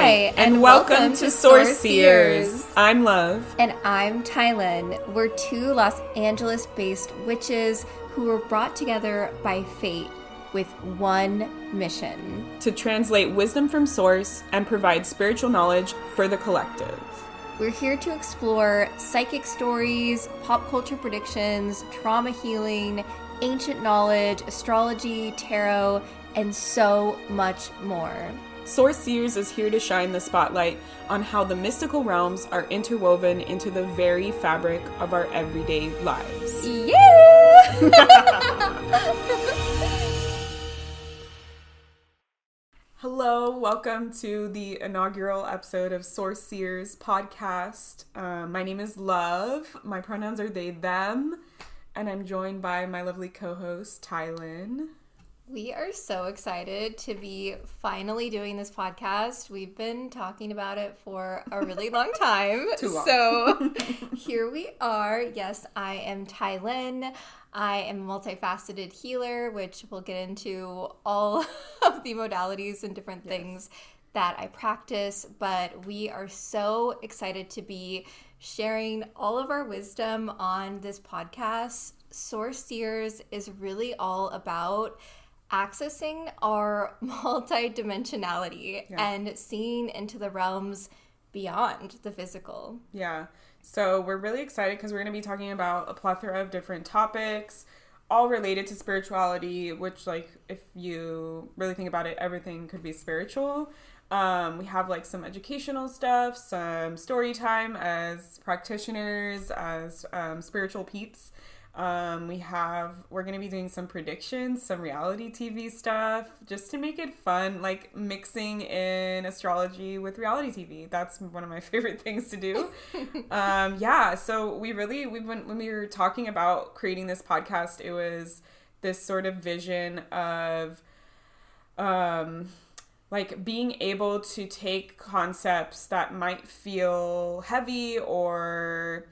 Hi, and welcome to Source Seers. I'm Love. And I'm Tylynn. We're two Los Angeles-based witches who were brought together by fate with one mission. To translate wisdom from Source and provide spiritual knowledge for the collective. We're here to explore psychic stories, pop culture predictions, trauma healing, ancient knowledge, astrology, tarot, and so much more. Source Seers is here to shine the spotlight on how the mystical realms are interwoven into the very fabric of our everyday lives. Yeah! Hello, welcome to the inaugural episode of Source Seers podcast. My name is Love. My pronouns are they, them, and I'm joined by my lovely co-host, Tylynn. We are so excited to be finally doing this podcast. We've been talking about it for a really long time. Too long. So here we are. Yes, I am Tylynn. I am a multifaceted healer, which we'll get into all of the modalities and different things that I practice. But we are so excited to be sharing all of our wisdom on this podcast. Source Seers is really all about accessing our multidimensionality and seeing into the realms beyond the physical. Yeah. So we're really excited because we're going to be talking about a plethora of different topics, all related to spirituality, which, like, if you really think about it, everything could be spiritual. We have, like, some educational stuff, some story time as practitioners, as spiritual peeps. We're going to be doing some predictions, some reality TV stuff, just to make it fun, like mixing in astrology with reality TV. That's one of my favorite things to do. So when we were talking about creating this podcast, it was this sort of vision of, like being able to take concepts that might feel heavy or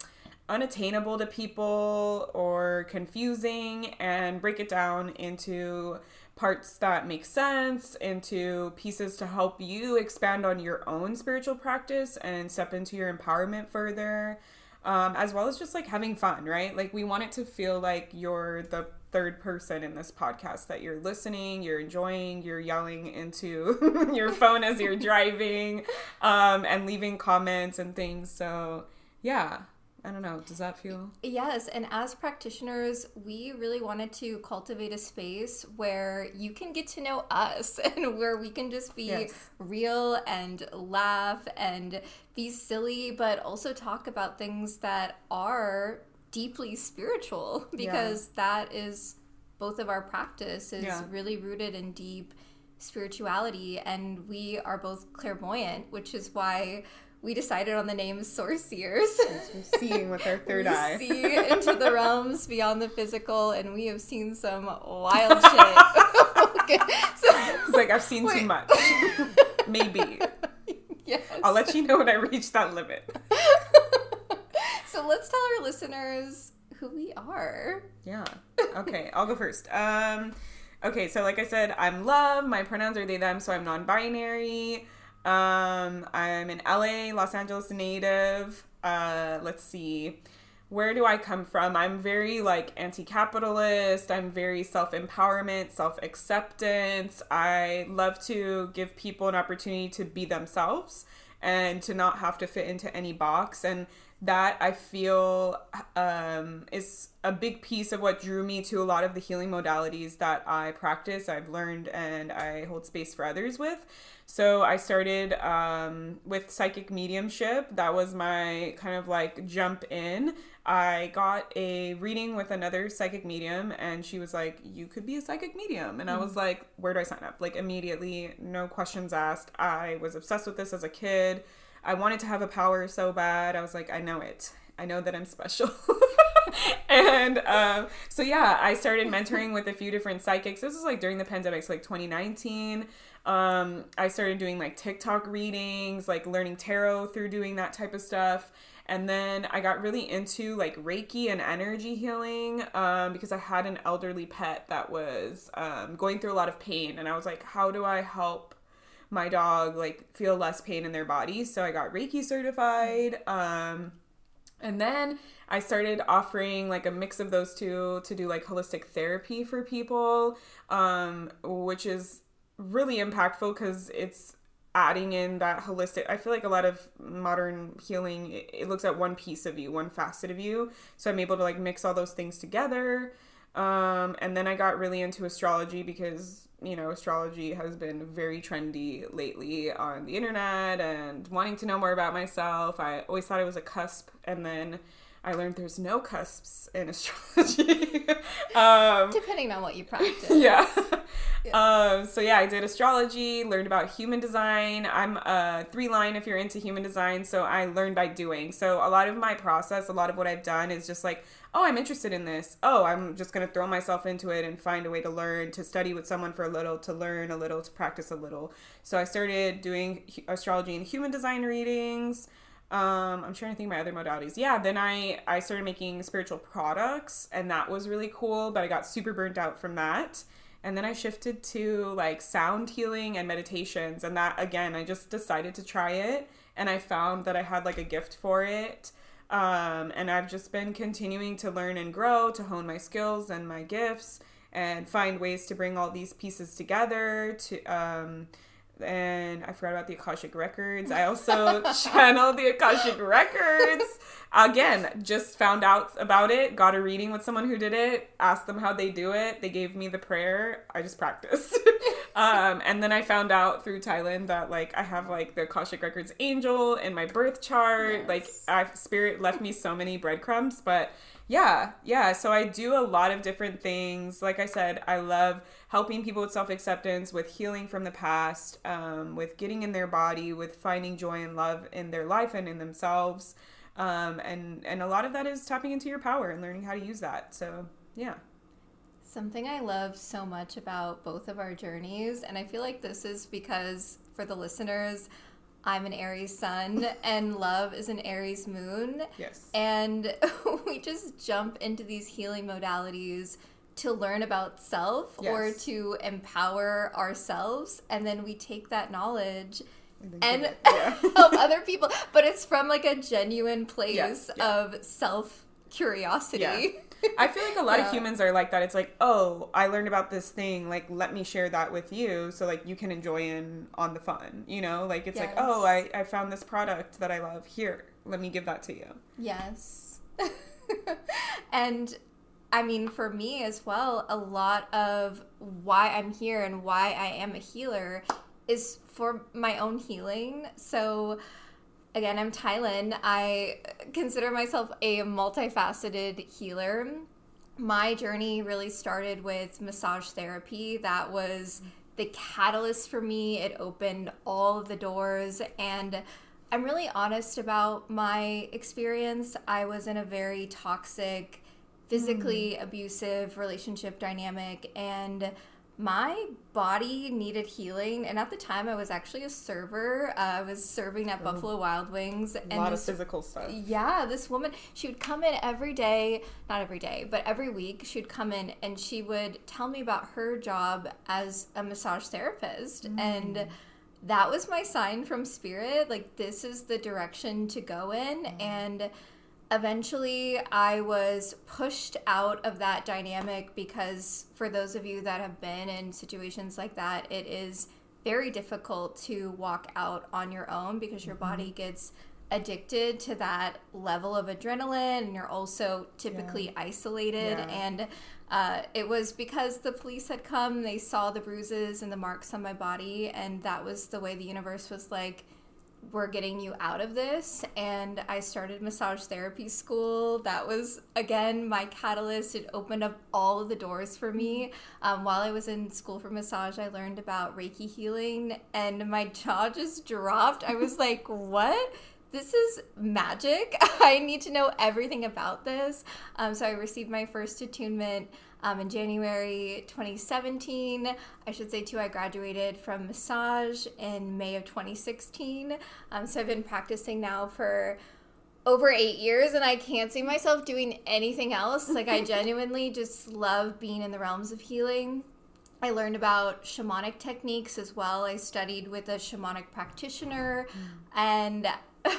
unattainable to people or confusing and break it down into parts that make sense, into pieces to help you expand on your own spiritual practice and step into your empowerment further, as well as just like having fun, right? Like we want it to feel like you're the third person in this podcast, that you're listening, you're enjoying, you're yelling into your phone as you're driving, and leaving comments and things. So yeah. I don't know. Does that feel? Yes. And as practitioners, we really wanted to cultivate a space where you can get to know us and where we can just be real and laugh and be silly, but also talk about things that are deeply spiritual, because that is both of our practice is really rooted in deep spirituality. And we are both clairvoyant, which is why we decided on the name Source Seers. We're seeing with our third eye. We see into the realms beyond the physical, and we have seen some wild shit. Okay, so, it's like, I've seen too much. Maybe. Yes. I'll let you know when I reach that limit. So let's tell our listeners who we are. Yeah. Okay, I'll go first. Okay, so like I said, I'm Love. My pronouns are they, them, so I'm non-binary. I'm an LA, Los Angeles native. Let's see. Where do I come from? I'm very like anti-capitalist. I'm very self-empowerment, self-acceptance. I love to give people an opportunity to be themselves and to not have to fit into any box. And that, I feel, is a big piece of what drew me to a lot of the healing modalities that I practice, I've learned, and I hold space for others with. So I started with psychic mediumship. That was my kind of like jump in. I got a reading with another psychic medium, and she was like, you could be a psychic medium. And I was like, where do I sign up? Like immediately, no questions asked. I was obsessed with this as a kid. I wanted to have a power so bad. I was like, I know it. I know that I'm special. And I started mentoring with a few different psychics. This was like during the pandemic, so like 2019. I started doing like TikTok readings, like learning tarot through doing that type of stuff. And then I got really into like Reiki and energy healing because I had an elderly pet that was going through a lot of pain. And I was like, how do I help my dog like feel less pain in their body. So I got Reiki certified. And then I started offering like a mix of those two to do like holistic therapy for people, which is really impactful because it's adding in that holistic. I feel like a lot of modern healing, it looks at one piece of you, one facet of you. So I'm able to like mix all those things together. And then I got really into astrology because, you know, astrology has been very trendy lately on the internet and wanting to know more about myself. I always thought it was a cusp, and then I learned there's no cusps in astrology. Depending on what you practice. Yeah. So yeah, I did astrology, learned about human design. I'm a 3-line if you're into human design. So I learned by doing. So a lot of my process, a lot of what I've done is just like, oh, I'm interested in this. Oh, I'm just going to throw myself into it and find a way to learn, to study with someone for a little, to learn a little, to practice a little. So I started doing astrology and human design readings. I'm trying to think of my other modalities. Yeah, then I started making spiritual products, and that was really cool, but I got super burnt out from that. And then I shifted to like sound healing and meditations, and that, again, I just decided to try it, and I found that I had like a gift for it. And I've just been continuing to learn and grow, to hone my skills and my gifts and find ways to bring all these pieces together to, and I forgot about the Akashic Records. I also channeled the Akashic Records. Again, just found out about it, got a reading with someone who did it, asked them how they do it. They gave me the prayer. I just practiced. And then I found out through Tylynn that like I have like the Akashic Records angel in my birth chart. Yes. Like spirit left me so many breadcrumbs, but yeah. So I do a lot of different things. Like I said, I love helping people with self-acceptance, with healing from the past, with getting in their body, with finding joy and love in their life and in themselves. And a lot of that is tapping into your power and learning how to use that. So yeah. Something I love so much about both of our journeys, and I feel like this is because for the listeners, I'm an Aries sun and Love is an Aries moon. Yes. And we just jump into these healing modalities to learn about self or to empower ourselves. And then we take that knowledge and help other people. But it's from like a genuine place of self-curiosity. Yeah. I feel like a lot of humans are like that. It's like, oh, I learned about this thing. Like, let me share that with you so, like, you can enjoy in on the fun, you know? Like, it's like, oh, I found this product that I love. Here, let me give that to you. Yes. And, I mean, for me as well, a lot of why I'm here and why I am a healer is for my own healing. So, again, I'm Tylynn. I consider myself a multifaceted healer. My journey really started with massage therapy. That was the catalyst for me. It opened all of the doors, and I'm really honest about my experience. I was in a very toxic, physically abusive relationship dynamic, and my body needed healing. And at the time, I was actually a server. I was serving at Buffalo Wild Wings. A lot of physical stuff. Yeah, this woman, she would come in every day, not every day, but every week. She would come in and she would tell me about her job as a massage therapist. And that was my sign from spirit. Like, this is the direction to go in. And eventually, I was pushed out of that dynamic because for those of you that have been in situations like that, it is very difficult to walk out on your own because your body gets addicted to that level of adrenaline, and you're also typically isolated. And it was because the police had come, they saw the bruises and the marks on my body, and that was the way the universe was like, we're getting you out of this. And I started massage therapy school. That was, again, my catalyst. It opened up all of the doors for me. While I was in school for massage, I learned about Reiki healing, and my jaw just dropped. I was like, what? This is magic. I need to know everything about this. So I received my first attunement in January 2017. I should say, too, I graduated from massage in May of 2016. So I've been practicing now for over 8 years, and I can't see myself doing anything else. Like, I genuinely just love being in the realms of healing. I learned about shamanic techniques as well. I studied with a shamanic practitioner. And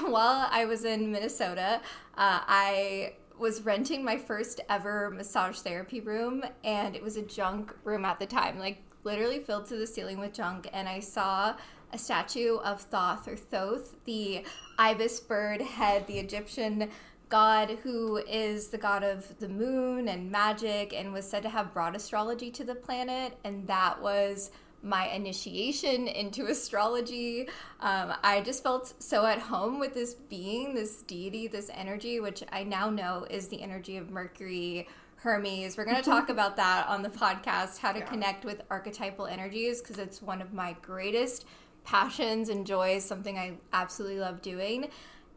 while I was in Minnesota, I was renting my first ever massage therapy room, and it was a junk room at the time, like literally filled to the ceiling with junk. And I saw a statue of Thoth or Thoth, the ibis bird head, the Egyptian god who is the god of the moon and magic, and was said to have brought astrology to the planet. And that was my initiation into astrology. I just felt so at home with this being, this deity, this energy, which I now know is the energy of Mercury, Hermes. We're going to talk about that on the podcast, how to connect with archetypal energies, because it's one of my greatest passions and joys, something I absolutely love doing.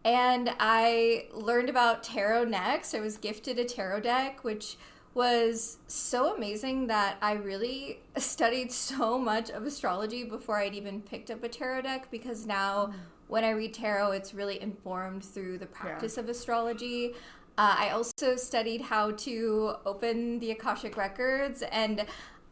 And I learned about tarot next. I was gifted a tarot deck, which was so amazing that I really studied so much of astrology before I'd even picked up a tarot deck, because now when I read tarot, it's really informed through the practice of astrology. I also studied how to open the Akashic Records, and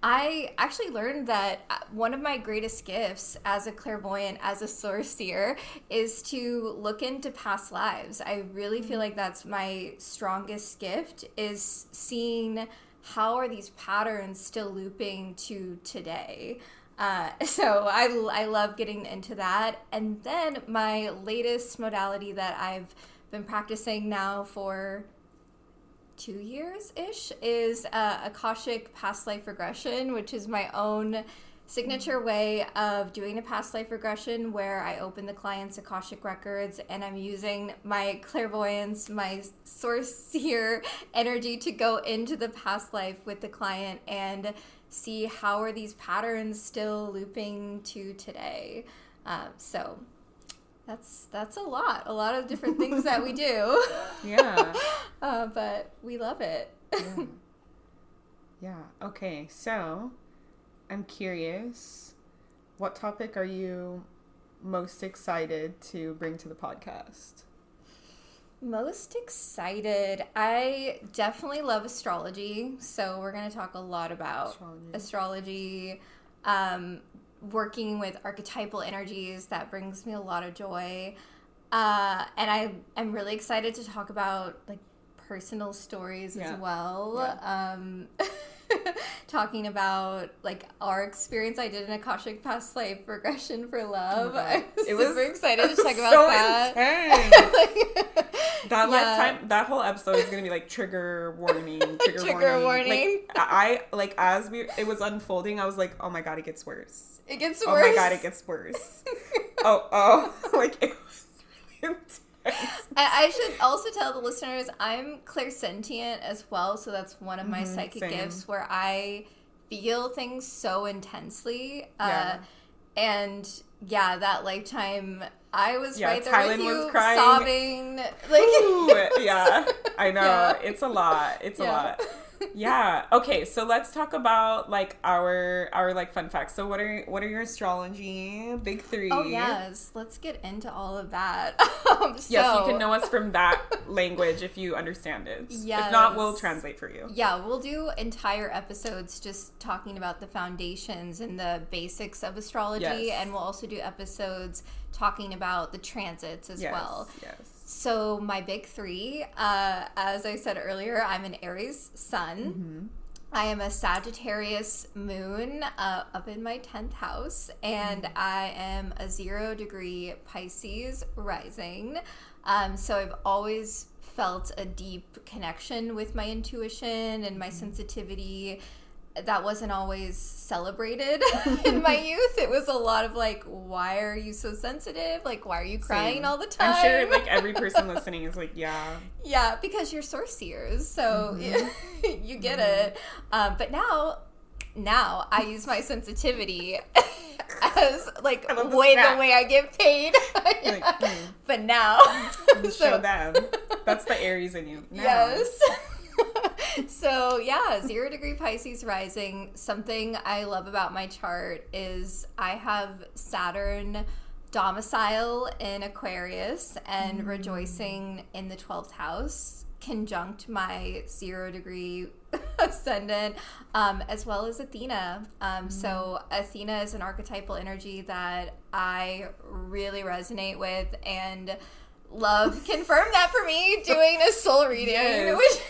I actually learned that one of my greatest gifts as a clairvoyant, as a source seer, is to look into past lives. I really feel like that's my strongest gift, is seeing how are these patterns still looping to today. So I love getting into that. And then my latest modality that I've been practicing now for 2 years-ish is Akashic past life regression, which is my own signature way of doing a past life regression, where I open the client's Akashic records and I'm using my clairvoyance, my source seer energy to go into the past life with the client and see how are these patterns still looping to today. So that's a lot of different things that we do. Yeah. But we love it. Yeah. Okay. So I'm curious, what topic are you most excited to bring to the podcast? Most excited. I definitely love astrology. So we're going to talk a lot about astrology. Working with archetypal energies, that brings me a lot of joy. And I'm really excited to talk about like personal stories as well. Yeah. Talking about like our experience. I did an Akashic past life regression for love. Oh, I was super excited to talk about so that. That lifetime, that whole episode is gonna be like trigger warning. Trigger warning. Like it was unfolding. I was like, oh my god, it gets worse. It gets worse. Oh my god, it gets worse. Like it was really intense. I should also tell the listeners I'm clairsentient as well, so that's one of my psychic gifts, where I feel things so intensely. And that lifetime, I was right there Tylynn with you, was crying, sobbing. Yeah, I know. Yeah. It's a lot. It's a lot. Yeah. Okay. So let's talk about like our like fun facts. So what are your astrology big three? Oh yes, let's get into all of that. Yes, you can know us from that language if you understand it. Yes. If not, we'll translate for you. Yeah, we'll do entire episodes just talking about the foundations and the basics of astrology, and we'll also do episodes talking about the transits as well. Yes. So my big three, as I said earlier, I'm an Aries sun. Mm-hmm. I am a Sagittarius moon up in my 10th house, and I am a 0-degree Pisces rising. So I've always felt a deep connection with my intuition and my sensitivity. That wasn't always celebrated in my youth. It was a lot of like, why are you so sensitive? Like, why are you crying all the time? I'm sure like every person listening is like, yeah. Yeah, because you're source seers, so you get it. But now I use my sensitivity as like the way I get paid. But now. Show them. That's the Aries in you. Now. Yes. So 0-degree Pisces rising. Something I love about my chart is I have Saturn domicile in Aquarius and rejoicing in the 12th house, conjunct my 0-degree ascendant, as well as Athena. So Athena is an archetypal energy that I really resonate with, and love confirmed that for me doing a soul reading, yes.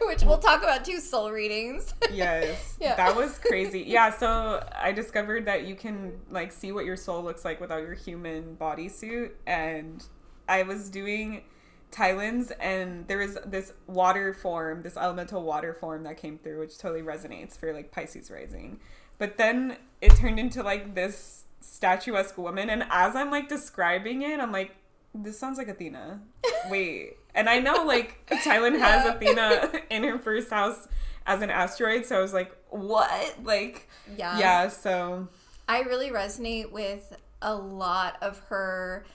which we'll talk about too, soul readings. Yes. Yeah. That was crazy. Yeah, so I discovered that you can like see what your soul looks like without your human bodysuit, and I was doing Tylynn's, and there was this water form, this elemental water form that came through, which totally resonates for like Pisces rising. But then it turned into like this statuesque woman, and as I'm like describing it, I'm like, this sounds like Athena. Wait. And I know like Tylynn has Athena in her first house as an asteroid, so I was like, what? Like, yeah, so I really resonate with a lot of her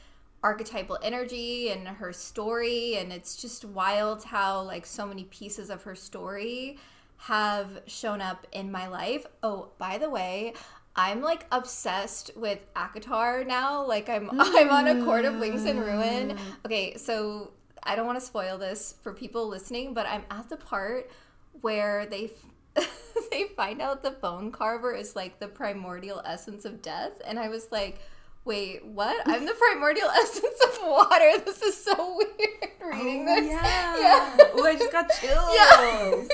archetypal energy and her story, and it's just wild how like so many pieces of her story have shown up in my life. Oh, by the way, I'm like obsessed with ACOTAR now. Like I'm on A Court of Wings and Ruin. Okay, so I don't want to spoil this for people listening, but I'm at the part where they find out the bone carver is like the primordial essence of death, and I was like, wait, what? I'm the primordial essence of water. This is so weird reading this. Yeah. Oh, I just got chills.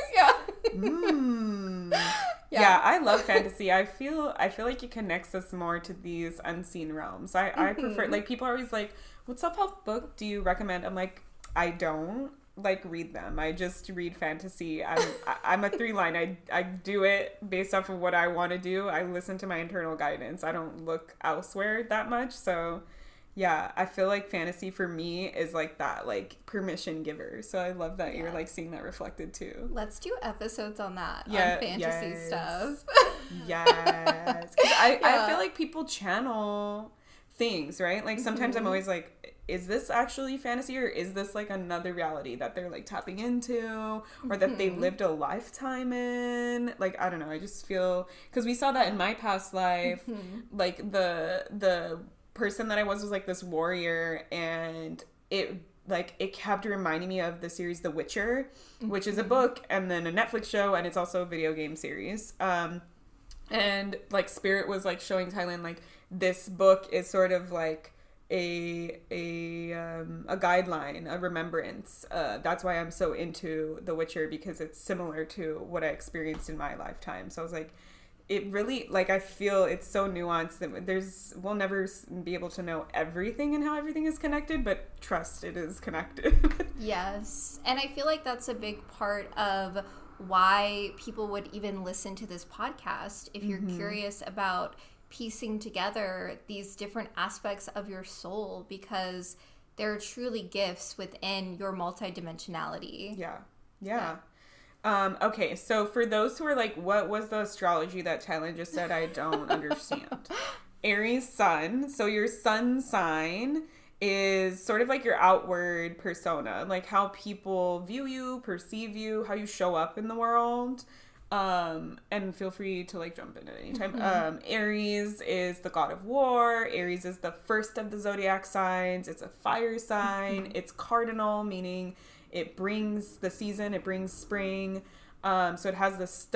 Yeah, I love fantasy. I feel like it connects us more to these unseen realms. I prefer, like, people are always like, what self-help book do you recommend? I'm like, I don't like read them. I just read fantasy. I'm a 3-line. I do it based off of what I want to do. I listen to my internal guidance. I don't look elsewhere that much. So yeah, I feel like fantasy for me is like that, like permission giver. So I love that you're like seeing that reflected too. Let's do episodes on that, on fantasy stuff. Yes. 'Cause I feel like people channel things, right? Like sometimes I'm always like, is this actually fantasy, or is this like another reality that they're like tapping into, or that they lived a lifetime in? Like, I don't know. I just feel, because we saw that in my past life, like the person that I was like this warrior, and it kept reminding me of the series The Witcher, which is a book and then a Netflix show, and it's also a video game series. And like Spirit was like showing Tylynn like this book is sort of like a guideline, a remembrance. That's why I'm so into The Witcher, because it's similar to what I experienced in my lifetime. So I was like, it really, like, I feel it's so nuanced that we'll never be able to know everything and how everything is connected, but trust, it is connected. Yes. And I feel like that's a big part of why people would even listen to this podcast. If you're curious about piecing together these different aspects of your soul, because there are truly gifts within your multidimensionality. Yeah. Okay, so for those who are like, what was the astrology that Tylynn just said? I don't understand. Aries sun. So your sun sign is sort of like your outward persona, like how people view you, perceive you, how you show up in the world. And feel free to like jump in at any time. Aries is the god of war. Aries is the first of the zodiac signs. It's a fire sign. It's cardinal, meaning it brings the season, it brings spring. So it has this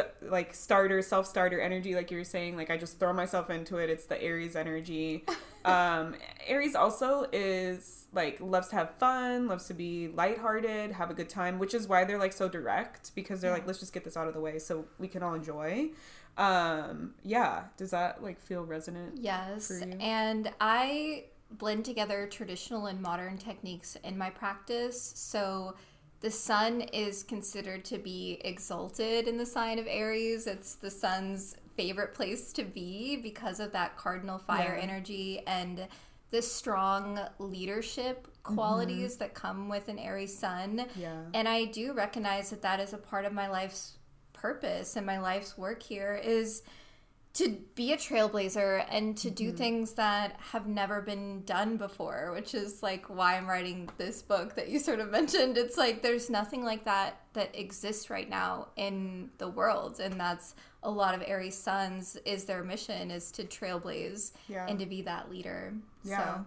self-starter energy, like you were saying, like I just throw myself into it. It's the Aries energy. Aries also is like, loves to have fun, loves to be lighthearted, have a good time, which is why they're like so direct, because they're like, let's just get this out of the way so we can all enjoy. Does that like feel resonant? Yes. For you? And I blend together traditional and modern techniques in my practice. So the sun is considered to be exalted in the sign of Aries. It's the sun's favorite place to be because of that cardinal fire energy and the strong leadership qualities that come with an Aries sun. Yeah. And I do recognize that that is a part of my life's purpose and my life's work here is to be a trailblazer and to do things that have never been done before, which is like why I'm writing this book that you sort of mentioned. It's like there's nothing like that exists right now in the world, and that's a lot of Aries suns is their mission, is to trailblaze and to be that leader. Yeah.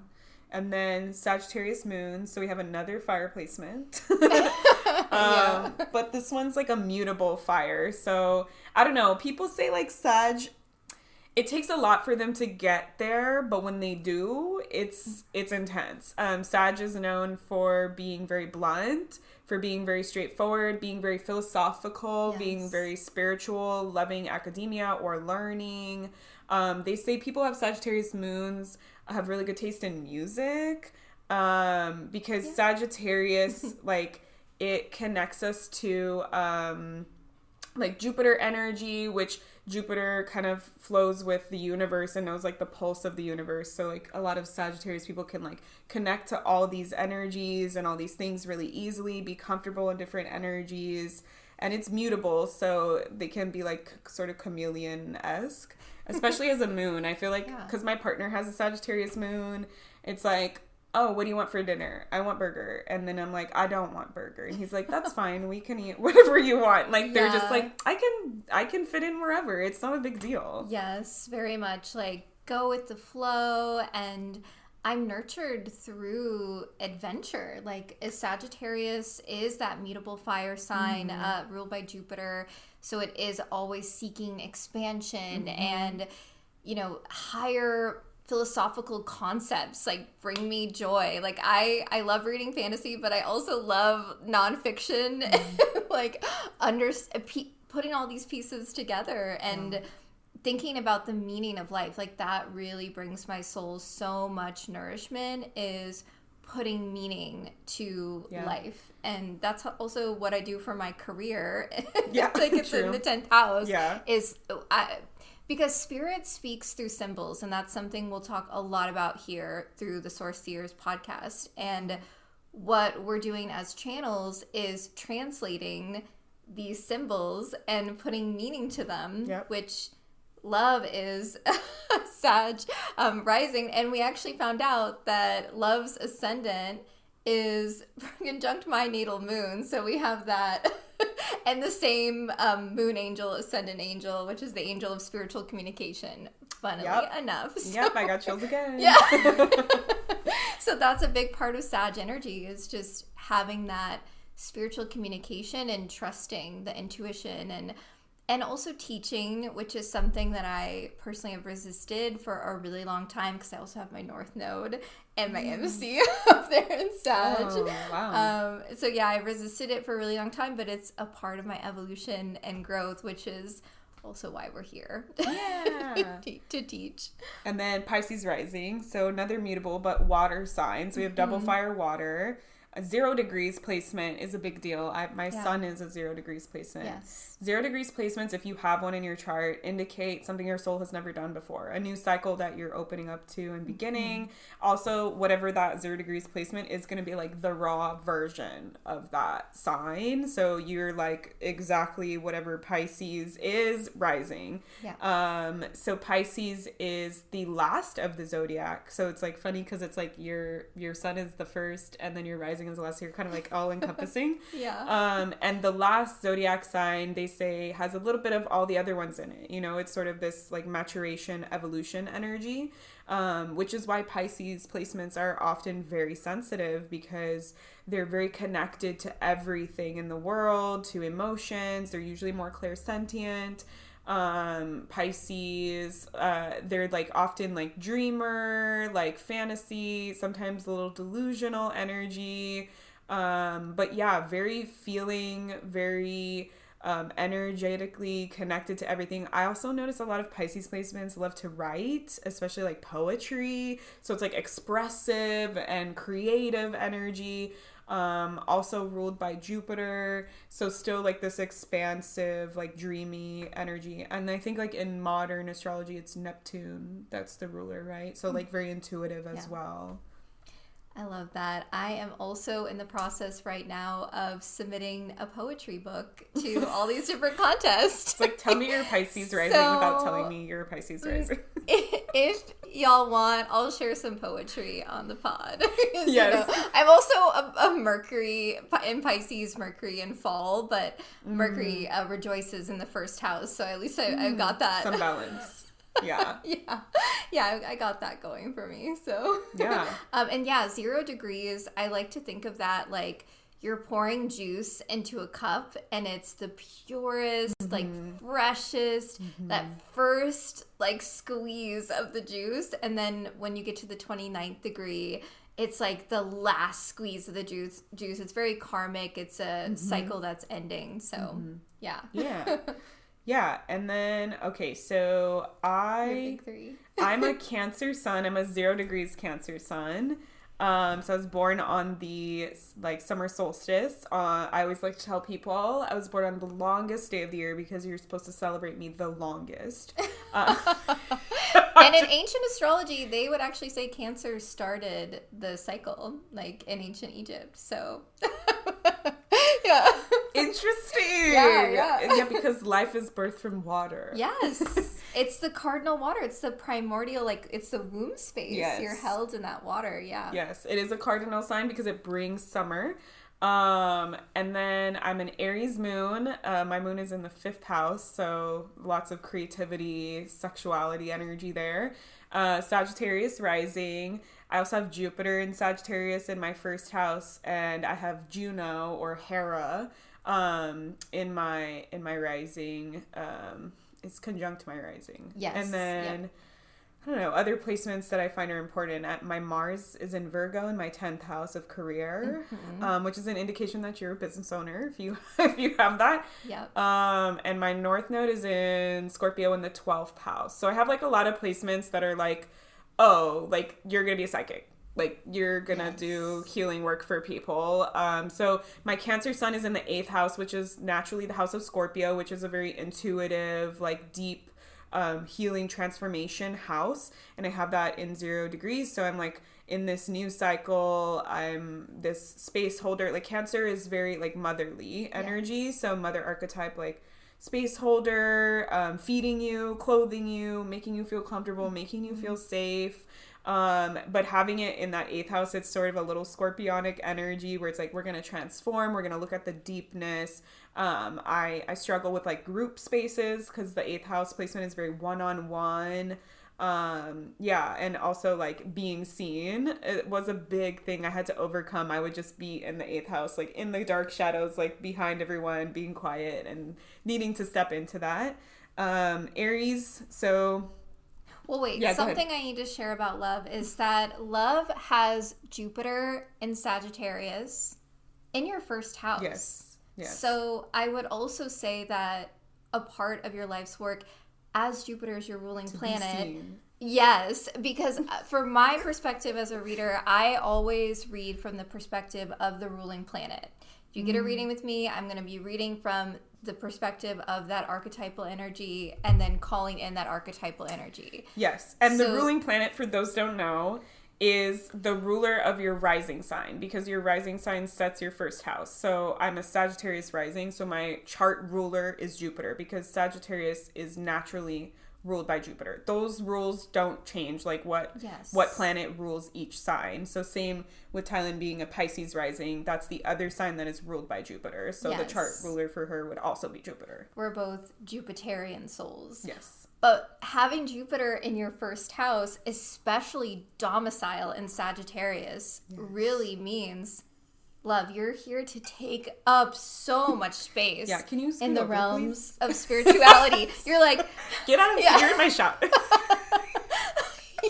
And then Sagittarius moon, so we have another fire placement. But this one's like a mutable fire. So I don't know. People say like Sag, it takes a lot for them to get there, but when they do, it's intense. Sag is known for being very blunt, for being very straightforward, being very philosophical, being very spiritual, loving academia or learning. They say people have Sagittarius moons have really good taste in music, because Sagittarius, like, it connects us to like Jupiter energy, which Jupiter kind of flows with the universe and knows like the pulse of the universe. So like a lot of Sagittarius people can like connect to all these energies and all these things really easily, be comfortable in different energies, and it's mutable, so they can be like sort of chameleon-esque, especially as a moon. I feel like because my partner has a Sagittarius moon, it's like, oh, what do you want for dinner? I want burger. And then I'm like, I don't want burger. And he's like, that's fine. We can eat whatever you want. Like, they're just like, I can fit in wherever. It's not a big deal. Yes, very much. Like, go with the flow. And I'm nurtured through adventure. Like, a Sagittarius is that mutable fire sign ruled by Jupiter. So it is always seeking expansion and, you know, higher philosophical concepts, like, bring me joy. Like, I love reading fantasy, but I also love nonfiction, like putting all these pieces together and thinking about the meaning of life. Like, that really brings my soul so much nourishment, is putting meaning to life. And that's also what I do for my career. Like, it's in the 10th house. Because spirit speaks through symbols, and that's something we'll talk a lot about here through the Source Seers podcast. And what we're doing as channels is translating these symbols and putting meaning to them, which love is Sag rising. And we actually found out that love's ascendant is conjunct my natal moon. So we have that. And the same moon angel, ascendant angel, which is the angel of spiritual communication, funnily enough. So, I got chills again. So that's a big part of Sag energy, is just having that spiritual communication and trusting the intuition, and also teaching, which is something that I personally have resisted for a really long time, because I also have my North Node and my MC up there in Sag. Oh, wow. So yeah, I resisted it for a really long time, but it's a part of my evolution and growth, which is also why we're here to teach. And then Pisces rising, so another mutable but water sign. So we have double fire water. A 0 degrees placement is a big deal. My sun is a 0 degrees placement. 0 degrees placements, if you have one in your chart, indicate something your soul has never done before. A new cycle that you're opening up to and beginning. Also, whatever that 0 degrees placement is going to be like the raw version of that sign. So you're like exactly whatever Pisces is rising. So Pisces is the last of the zodiac. So it's like funny because it's like your sun is the first and then your rising is the last. So you're kind of like all encompassing. And the last zodiac sign, they say, has a little bit of all the other ones in it. You know, it's sort of this like maturation, evolution energy, which is why Pisces placements are often very sensitive, because they're very connected to everything in the world, to emotions. They're usually more clairsentient. Pisces, they're like often like dreamer, like fantasy, sometimes a little delusional energy. But yeah, very feeling, very energetically connected to everything. I also notice a lot of Pisces placements love to write, especially like poetry. So it's like expressive and creative energy. Also ruled by Jupiter. So still like this expansive, like dreamy energy. And I think like in modern astrology, it's Neptune that's the ruler, right? So like very intuitive as well. I love that. I am also in the process right now of submitting a poetry book to all these different contests. It's like, tell me your Pisces rising without telling me your Pisces rising. If y'all want, I'll share some poetry on the pod. You know, I'm also a Mercury in Pisces, Mercury in fall, but Mercury rejoices in the first house. So at least I've got that. Some balance. Yeah, I got that going for me. So and 0 degrees, I like to think of that like you're pouring juice into a cup and it's the purest, like freshest, that first like squeeze of the juice. And then when you get to the 29th degree, it's like the last squeeze of the juice. It's very karmic. It's a cycle that's ending. So yeah. Yeah. And then, okay, so Your big three. I'm a Cancer sun. I'm a 0 degrees Cancer sun. So I was born on the like summer solstice. I always like to tell people I was born on the longest day of the year because you're supposed to celebrate me the longest. And in ancient astrology, they would actually say Cancer started the cycle, like in ancient Egypt. So, yeah. Interesting. Yeah, because life is birthed from water. Yes. It's the cardinal water. It's the primordial, like, it's the womb space. Yes. You're held in that water, yeah. Yes, it is a cardinal sign because it brings summer. And then I'm an Aries moon. My moon is in the 5th house, so lots of creativity, sexuality energy there. Sagittarius rising. I also have Jupiter in Sagittarius in my 1st house, and I have Juno or Hera in my rising. It's conjunct my rising. Yes. And then I don't know, other placements that I find are important. My Mars is in Virgo in my 10th house of career, which is an indication that you're a business owner if you have that. Yep. And my North Node is in Scorpio in the 12th house. So I have like a lot of placements that are like, oh, like you're gonna be a psychic. Like you're gonna do healing work for people. So my Cancer sun is in the 8th house, which is naturally the house of Scorpio, which is a very intuitive, like deep healing transformation house. And I have that in 0 degrees. So I'm like in this new cycle, I'm this space holder. Like Cancer is very like motherly energy. Yes. So mother archetype, like space holder, feeding you, clothing you, making you feel comfortable, making you feel safe. But having it in that 8th house, it's sort of a little scorpionic energy where it's like, we're going to transform. We're going to look at the deepness. I struggle with like group spaces because the 8th house placement is very one-on-one. And also like being seen, it was a big thing I had to overcome. I would just be in the 8th house, like in the dark shadows, like behind everyone, being quiet and needing to step into that. Aries. So well, wait, something I need to share about love is that love has Jupiter in Sagittarius in your 1st house. Yes. So I would also say that a part of your life's work, as Jupiter is your ruling planet. Yes, because from my perspective as a reader, I always read from the perspective of the ruling planet. If you get a reading with me, I'm going to be reading from the perspective of that archetypal energy and then calling in that archetypal energy. Yes. And the ruling planet, for those who don't know, is the ruler of your rising sign because your rising sign sets your 1st house. So I'm a Sagittarius rising. So my chart ruler is Jupiter because Sagittarius is naturally ruled by Jupiter. Those rules don't change, like what planet rules each sign. So same with Tylynn being a Pisces rising, that's the other sign that is ruled by Jupiter. So the chart ruler for her would also be Jupiter. We're both Jupiterian souls. Yes. But having Jupiter in your 1st house, especially domicile in Sagittarius, really means, love, you're here to take up so much space. Yeah, can you in the realms of spirituality. You're like, get out of here. You're in my shop.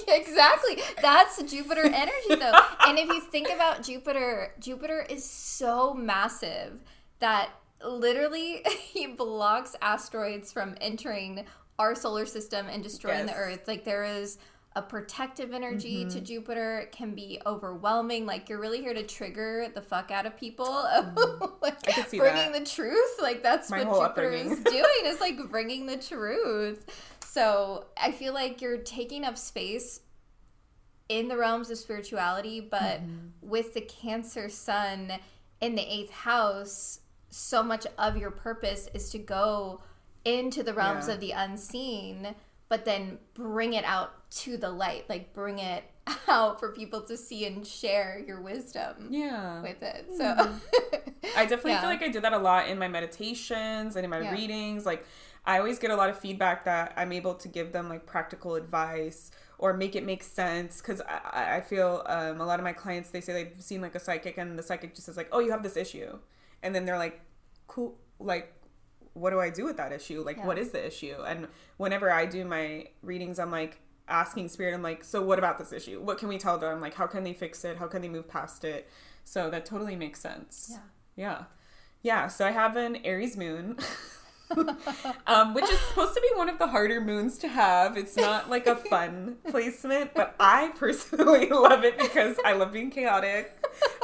Exactly. That's Jupiter energy, though. And if you think about Jupiter is so massive that literally he blocks asteroids from entering our solar system and destroying the Earth. Like there is a protective energy to Jupiter. It can be overwhelming. Like you're really here to trigger the fuck out of people. Like I could see bringing that. The truth. Like that's My what whole Jupiter upbringing. is doing. Is like bringing the truth. So I feel like you're taking up space in the realms of spirituality, but with the Cancer sun in the 8th house, so much of your purpose is to go into the realms of the unseen, but then bring it out to the light, like bring it out for people to see and share your wisdom with it. So I definitely feel like I did that a lot in my meditations and in my readings. Like I always get a lot of feedback that I'm able to give them like practical advice or make it make sense. Because I feel a lot of my clients, they say they've seen like a psychic, and the psychic just says like, oh, you have this issue. And then they're like, cool, like, what do I do with that issue? Like, what is the issue? And whenever I do my readings, I'm like asking spirit, I'm like, so what about this issue? What can we tell them? Like, how can they fix it? How can they move past it? So that totally makes sense. Yeah. So I have an Aries moon. Which is supposed to be one of the harder moons to have. It's not like a fun placement, but I personally love it because I love being chaotic.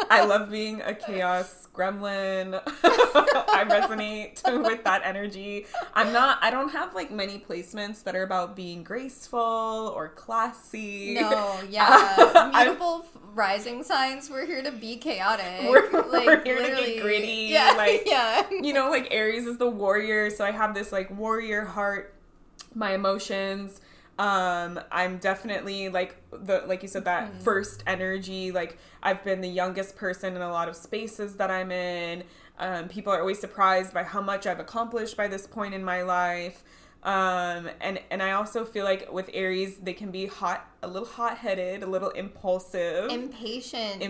I love being a chaos gremlin. I resonate with that energy. I don't have like many placements that are about being graceful or classy. No, yeah. Beautiful rising signs, we're here to be chaotic. We're here to get gritty. Yeah, like, you know, like Aries is the warrior, so I have this like warrior heart. My emotions, I'm definitely like you said, that first energy. Like, I've been the youngest person in a lot of spaces that I'm in. People are always surprised by how much I've accomplished by this point in my life. And I also feel like with Aries, they can be a little hot-headed, a little impulsive, impatient,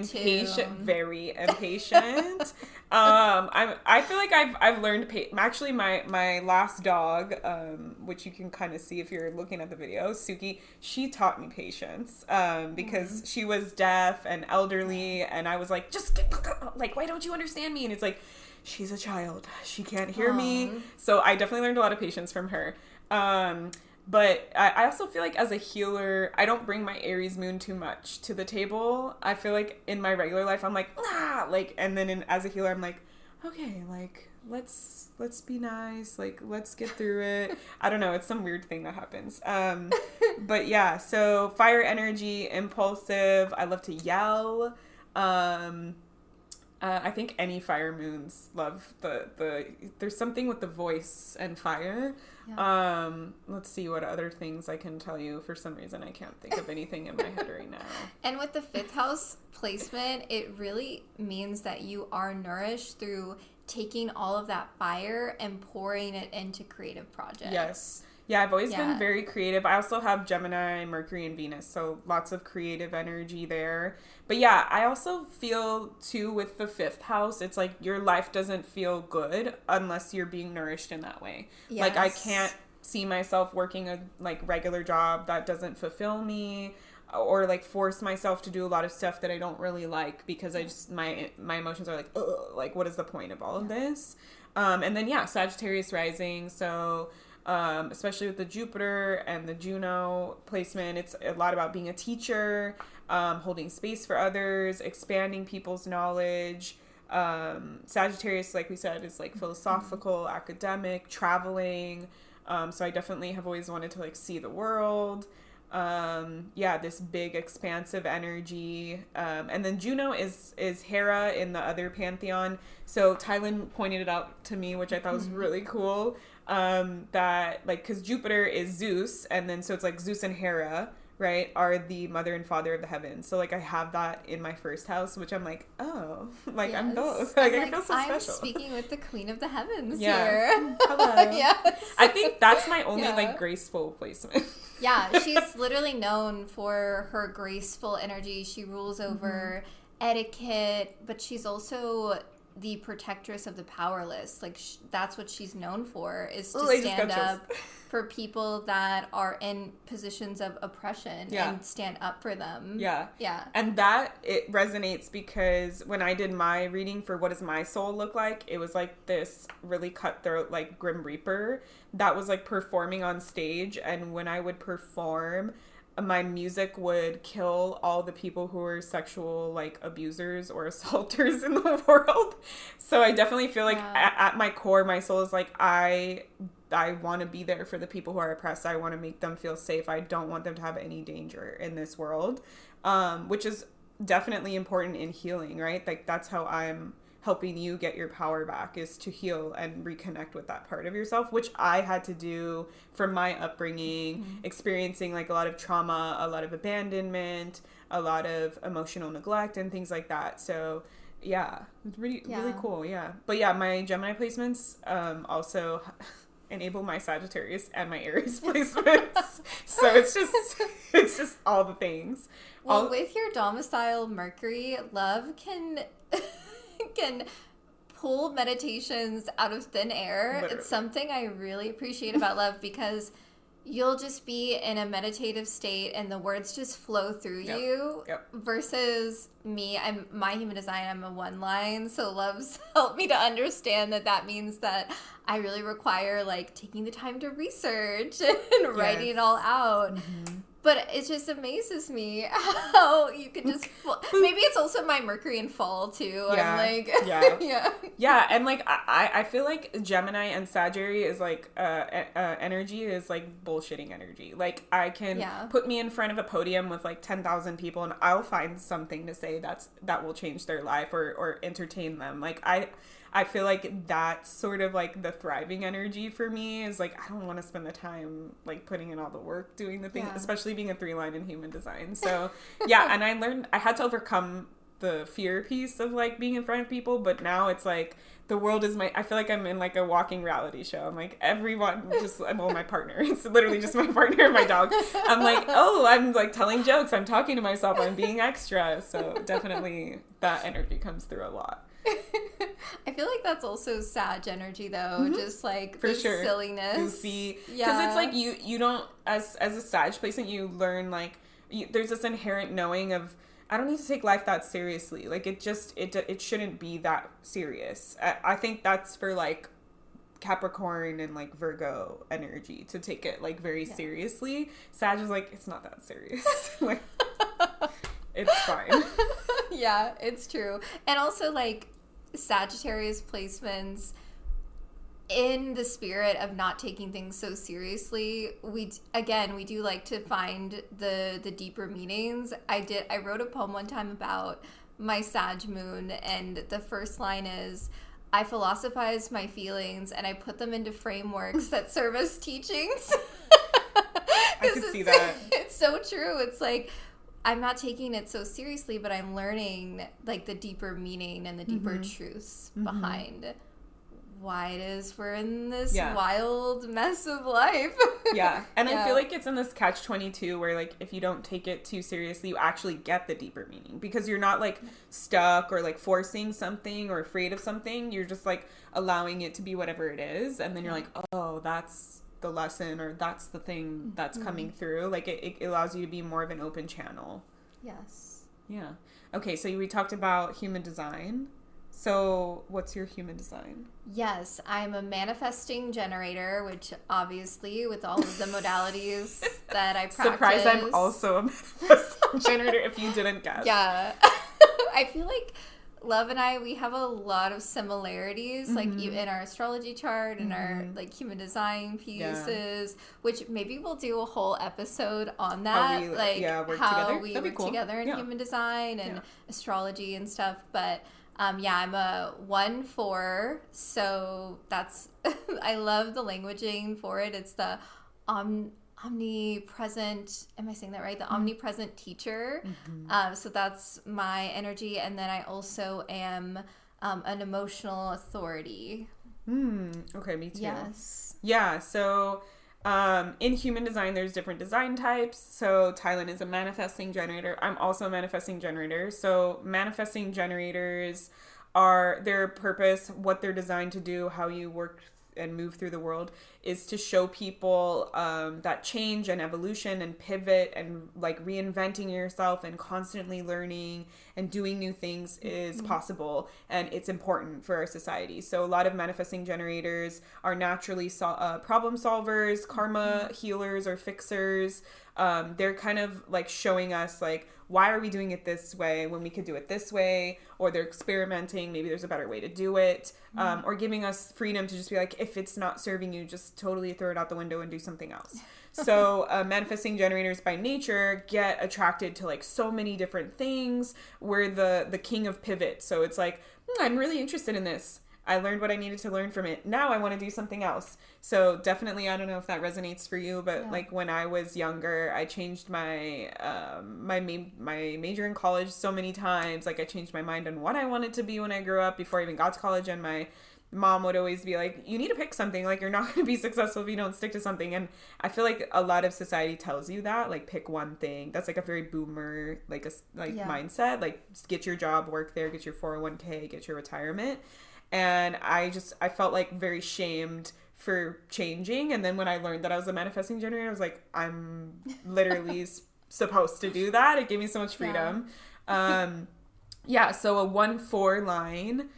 very impatient. I feel like I've learned actually my last dog, which you can kind of see if you're looking at the video, Suki, she taught me patience, because she was deaf and elderly, and I was like, like, why don't you understand me? And it's like, she's a child. She can't hear me. So I definitely learned a lot of patience from her. But I also feel like as a healer, I don't bring my Aries moon too much to the table. I feel like in my regular life, I'm like, and then as a healer, I'm like, okay, like, let's be nice. Like, let's get through it. I don't know. It's some weird thing that happens. But yeah, so fire energy, impulsive. I love to yell. I think any fire moons love there's something with the voice and fire. Let's see what other things I can tell you. For some reason, I can't think of anything in my head right now. And with the 5th house placement, it really means that you are nourished through taking all of that fire and pouring it into creative projects. Yes. Yeah, I've always been very creative. I also have Gemini, Mercury, and Venus, so lots of creative energy there. But yeah, I also feel, too, with the 5th house, it's like your life doesn't feel good unless you're being nourished in that way. Yes. Like, I can't see myself working a, like, regular job that doesn't fulfill me, or, like, force myself to do a lot of stuff that I don't really like, because I just, my emotions are like, ugh, like, what is the point of all of this? And then, yeah, Sagittarius rising, so... especially with the Jupiter and the Juno placement, it's a lot about being a teacher, holding space for others, expanding people's knowledge. Sagittarius, like we said, is like philosophical, academic, traveling. So I definitely have always wanted to like see the world. This big expansive energy. And then Juno is Hera in the other pantheon. So Tylynn pointed it out to me, which I thought was really cool. That like, cause Jupiter is Zeus, and then so it's like Zeus and Hera, right, are the mother and father of the heavens. So like I have that in my first house, which I'm like, oh, like I'm both. Like I feel so special. I'm speaking with the queen of the heavens here. Hello. Yes. I think that's my only like graceful placement. Yeah, she's literally known for her graceful energy. She rules over etiquette, but she's also the protectress of the powerless. Like that's what she's known for, is to stand up for people that are in positions of oppression and stand up for them. Yeah. And that, it resonates because when I did my reading for what does my soul look like, it was like this really cutthroat, like Grim Reaper that was like performing on stage. And when I would perform, my music would kill all the people who were sexual like abusers or assaulters in the world. So I definitely feel like at my core, my soul is like, I want to be there for the people who are oppressed. I want to make them feel safe. I don't want them to have any danger in this world, which is definitely important in healing, right? Like that's how I'm helping you get your power back, is to heal and reconnect with that part of yourself, which I had to do from my upbringing, experiencing like a lot of trauma, a lot of abandonment, a lot of emotional neglect and things like that. So yeah, it's really cool. Yeah. But yeah, my Gemini placements, also enable my Sagittarius and my Aries placements. So it's just all the things. Well, with your domicile Mercury, love can can pull meditations out of thin air. Literally. It's something I really appreciate about love, because you'll just be in a meditative state and the words just flow through you. Yep. Versus me, my human design, I'm a one line, so love's helped me to understand that means that I really require like taking the time to research and writing it all out. Mm-hmm. But it just amazes me how you can just maybe it's also my Mercury in fall too. Yeah. I'm like Yeah, and like I feel like Gemini and Sagittarius is like energy is like bullshitting energy. Like I can put me in front of a podium with like 10,000 people and I'll find something to say that will change their life or entertain them. Like I feel like that's sort of like the thriving energy for me is like, I don't want to spend the time like putting in all the work doing the things, especially being a 3-line in human design. So yeah, and I learned, I had to overcome the fear piece of like being in front of people, but now it's like the world is I feel like I'm in like a walking reality show. I'm like everyone my partner. It's literally just my partner and my dog. I'm like, I'm like telling jokes. I'm talking to myself. I'm being extra. So definitely that energy comes through a lot. I feel like that's also Sag energy though, mm-hmm. just like for sure. Silliness, goofy. Because it's like you don't as a Sag placement you learn like there's this inherent knowing of I don't need to take life that seriously. Like it shouldn't be that serious. I think that's for like Capricorn and like Virgo energy to take it like very seriously. Sag is like it's not that serious. Like it's fine. Yeah, it's true. And also like Sagittarius placements, in the spirit of not taking things so seriously, we do like to find the deeper meanings. I wrote a poem one time about my Sag moon, and the first line is, I philosophize my feelings and I put them into frameworks that serve as teachings. I could see that. It's so true. It's like I'm not taking it so seriously, but I'm learning like the deeper meaning and the deeper mm-hmm. truths mm-hmm. behind why it is we're in this wild mess of life. Yeah. And I feel like it's in this catch-22 where like if you don't take it too seriously, you actually get the deeper meaning because you're not like stuck or like forcing something or afraid of something. You're just like allowing it to be whatever it is. And then you're like, oh, that's the lesson or that's the thing that's coming through. Like it allows you to be more of an open channel. Yes. Yeah. Okay, so we talked about human design. So what's your human design? Yes, I'm a manifesting generator, which obviously with all of the modalities that I practice. Surprise, I'm also a manifesting generator if you didn't guess. Yeah. I feel like Love and I, we have a lot of similarities, like in our astrology chart and our like human design pieces, which maybe we'll do a whole episode on that, how we work together in human design and astrology and stuff. But I'm a 1-4, so that's I love the languaging for it. It's the omnipresent, am I saying that right? The omnipresent teacher. So that's my energy. And then I also am an emotional authority. Okay, me too. Yes. Yeah, so in human design, there's different design types. So Tylynn is a manifesting generator. I'm also a manifesting generator. So manifesting generators are their purpose, what they're designed to do, how you work and move through the world is to show people that change and evolution and pivot and like reinventing yourself and constantly learning and doing new things is possible and it's important for our society. So a lot of manifesting generators are naturally problem solvers, karma healers or fixers. They're kind of like showing us like, why are we doing it this way when we could do it this way? Or they're experimenting, maybe there's a better way to do it. Or giving us freedom to just be like, if it's not serving you, just totally throw it out the window and do something else. So manifesting generators by nature get attracted to like so many different things. We're the king of pivot. So it's like, I'm really interested in this. I learned what I needed to learn from it. Now I want to do something else. So definitely, I don't know if that resonates for you, but like when I was younger, I changed my my major in college so many times. Like I changed my mind on what I wanted to be when I grew up before I even got to college, and my mom would always be like, you need to pick something. Like, you're not going to be successful if you don't stick to something. And I feel like a lot of society tells you that, like, pick one thing. That's like a very boomer, mindset. Like, get your job, work there, get your 401k, get your retirement. And I felt like very shamed for changing. And then when I learned that I was a manifesting generator, I was like, I'm literally supposed to do that. It gave me so much freedom. So a 1-4 line.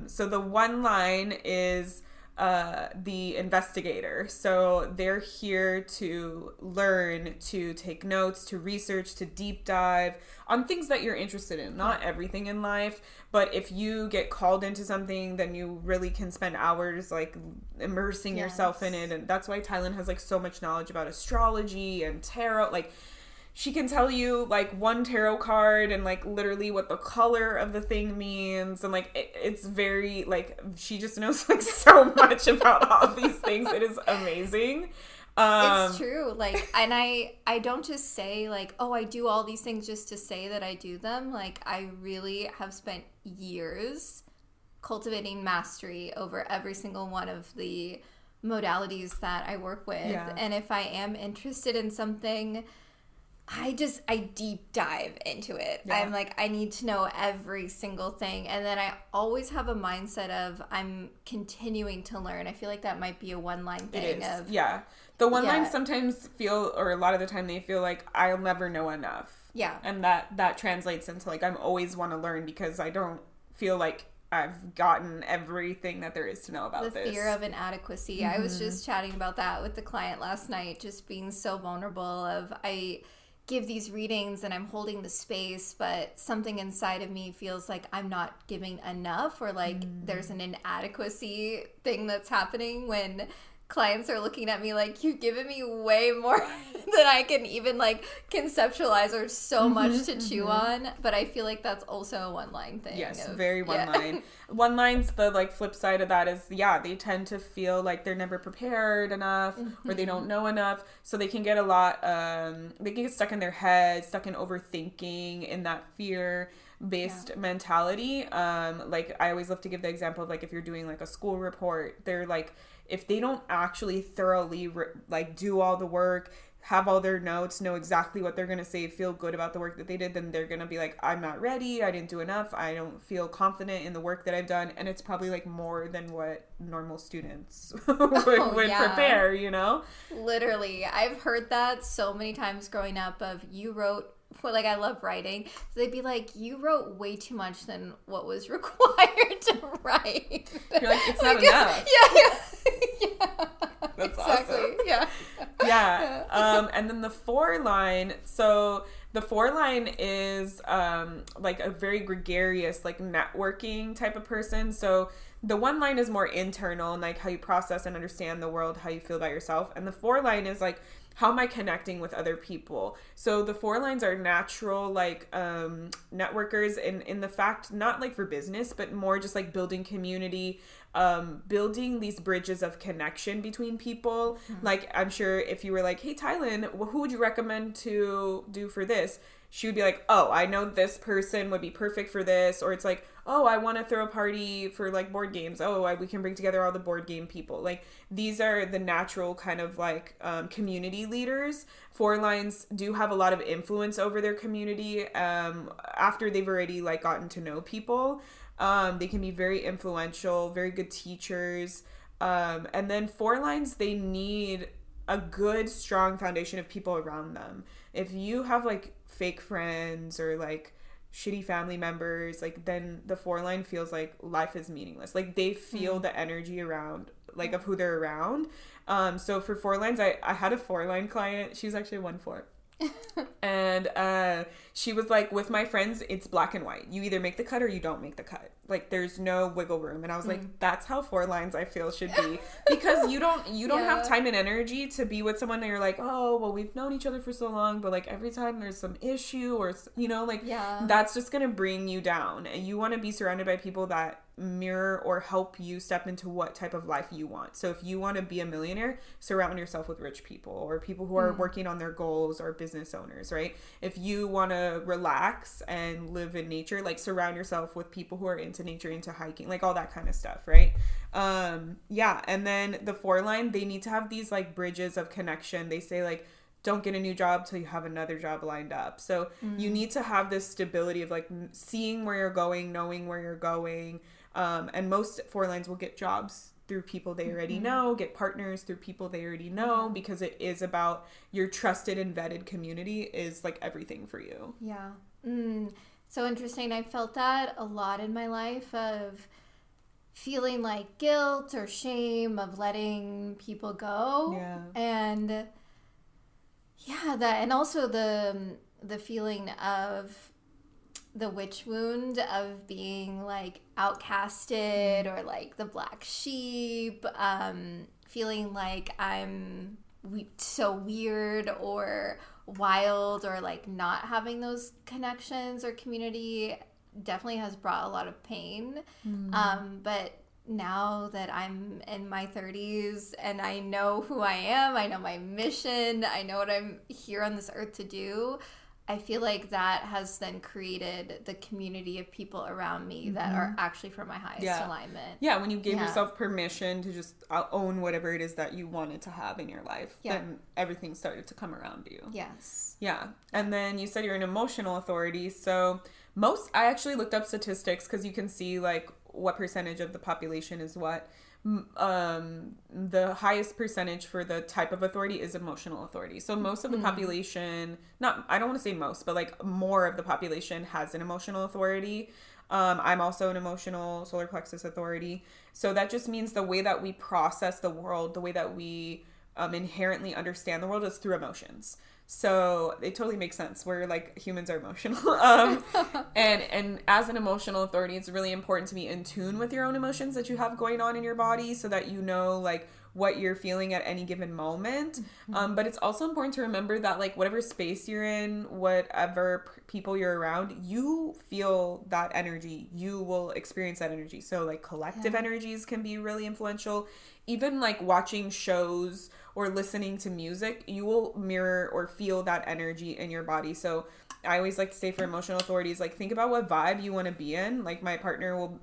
So the 1 line is the investigator. So they're here to learn, to take notes, to research, to deep dive on things that you're interested in. Not everything in life, but if you get called into something, then you really can spend hours like immersing yourself in it. And that's why Tylynn has like so much knowledge about astrology and tarot. Like, she can tell you like one tarot card and like literally what the color of the thing means. And like, it's very like, she just knows like so much about all these things. It is amazing. It's true. Like, and I don't just say like, oh, I do all these things just to say that I do them. Like, I really have spent years cultivating mastery over every single one of the modalities that I work with. Yeah. And if I am interested in something, I deep dive into it. Yeah. I'm like, I need to know every single thing. And then I always have a mindset of I'm continuing to learn. I feel like that might be a 1-line thing. The 1 lines sometimes feel, or a lot of the time they feel like I'll never know enough. Yeah. And that translates into like, I'm always want to learn because I don't feel like I've gotten everything that there is to know about this. The fear of inadequacy. Mm-hmm. I was just chatting about that with the client last night, just being so vulnerable of I give these readings and I'm holding the space, but something inside of me feels like I'm not giving enough, or like there's an inadequacy thing that's happening when clients are looking at me like, you've given me way more than I can even like conceptualize, or so much to chew on. But I feel like that's also a 1-line thing. Yes, very 1 line. 1 line's the like flip side of that is, they tend to feel like they're never prepared enough or they don't know enough. So they can get a lot, they can get stuck in their head, stuck in overthinking, in that fear-based mentality. Like, I always love to give the example of like, if you're doing like a school report, they're like, if they don't actually thoroughly do all the work, have all their notes, know exactly what they're going to say, feel good about the work that they did, then they're going to be like, I'm not ready, I didn't do enough, I don't feel confident in the work that I've done. And it's probably like more than what normal students would prepare, you know? Literally. I've heard that so many times growing up of, you wrote, like, I love writing. So they'd be like, you wrote way too much than what was required to write. You're like, it's not enough. Yeah. That's exactly. Awesome. Yeah. And then the 4 line. So the 4 line is like a very gregarious, like networking type of person. So the 1 line is more internal and like how you process and understand the world, how you feel about yourself. And the 4 line is like, how am I connecting with other people? So the 4 lines are natural, like, networkers in the fact, not like for business, but more just like building community, building these bridges of connection between people. Like, I'm sure if you were like, hey, Tylynn, who would you recommend to do for this? She would be like, oh, I know this person would be perfect for this. Or it's like, oh, I want to throw a party for like board games. Oh, we can bring together all the board game people. Like, these are the natural kind of like community leaders. 4 lines do have a lot of influence over their community after they've already like gotten to know people. They can be very influential, very good teachers. And then 4 lines, they need a good, strong foundation of people around them. If you have like fake friends or like shitty family members, like, then the 4 line feels like life is meaningless. Like, they feel the energy around, like, of who they're around. So for 4 lines, I had a 4 line client. She was actually 1-4. And she was like, with my friends, it's black and white. You either make the cut or you don't make the cut. Like, there's no wiggle room. And I was like, that's how 4 lines I feel should be. Because you don't have time and energy to be with someone that you're like, oh, well, we've known each other for so long, but like every time there's some issue or, you know, like, that's just going to bring you down. And you want to be surrounded by people that mirror or help you step into what type of life you want. So if you want to be a millionaire, surround yourself with rich people or people who are working on their goals or business owners, right? If you want to relax and live in nature, like surround yourself with people who are into nature, into hiking, like all that kind of stuff, right? Yeah. And then the 4 line, they need to have these like bridges of connection. They say like, don't get a new job till you have another job lined up. So you need to have this stability of like seeing where you're going, knowing where you're going. And most 4 lines will get jobs through people they already know, get partners through people they already know, because it is about your trusted and vetted community is like everything for you. Yeah. So interesting. I felt that a lot in my life of feeling like guilt or shame of letting people go. Yeah. And yeah, that, and also the feeling of the witch wound of being like outcasted or like the black sheep, feeling like I'm so weird or wild or like not having those connections or community definitely has brought a lot of pain. But now that I'm in my 30s and I know who I am, I know my mission, I know what I'm here on this earth to do, I feel like that has then created the community of people around me that are actually for my highest alignment. Yeah, when you give yourself permission to just own whatever it is that you wanted to have in your life, then everything started to come around you. Yes. Yeah. And then you said you're an emotional authority. So I actually looked up statistics because you can see like what percentage of the population is what. The highest percentage for the type of authority is emotional authority. So most of the population, I don't want to say most, but like more of the population has an emotional authority. I'm also an emotional solar plexus authority. So that just means the way that we process the world, the way that we inherently understand the world is through emotions. So it totally makes sense. We're like humans are emotional. And as an emotional authority, it's really important to be in tune with your own emotions that you have going on in your body so that you know like what you're feeling at any given moment. But it's also important to remember that like whatever space you're in, whatever people you're around, you feel that energy. You will experience that energy. So like collective energies can be really influential. Even like watching shows or listening to music, you will mirror or feel that energy in your body. So I always like to say for emotional authorities, like think about what vibe you want to be in. Like my partner will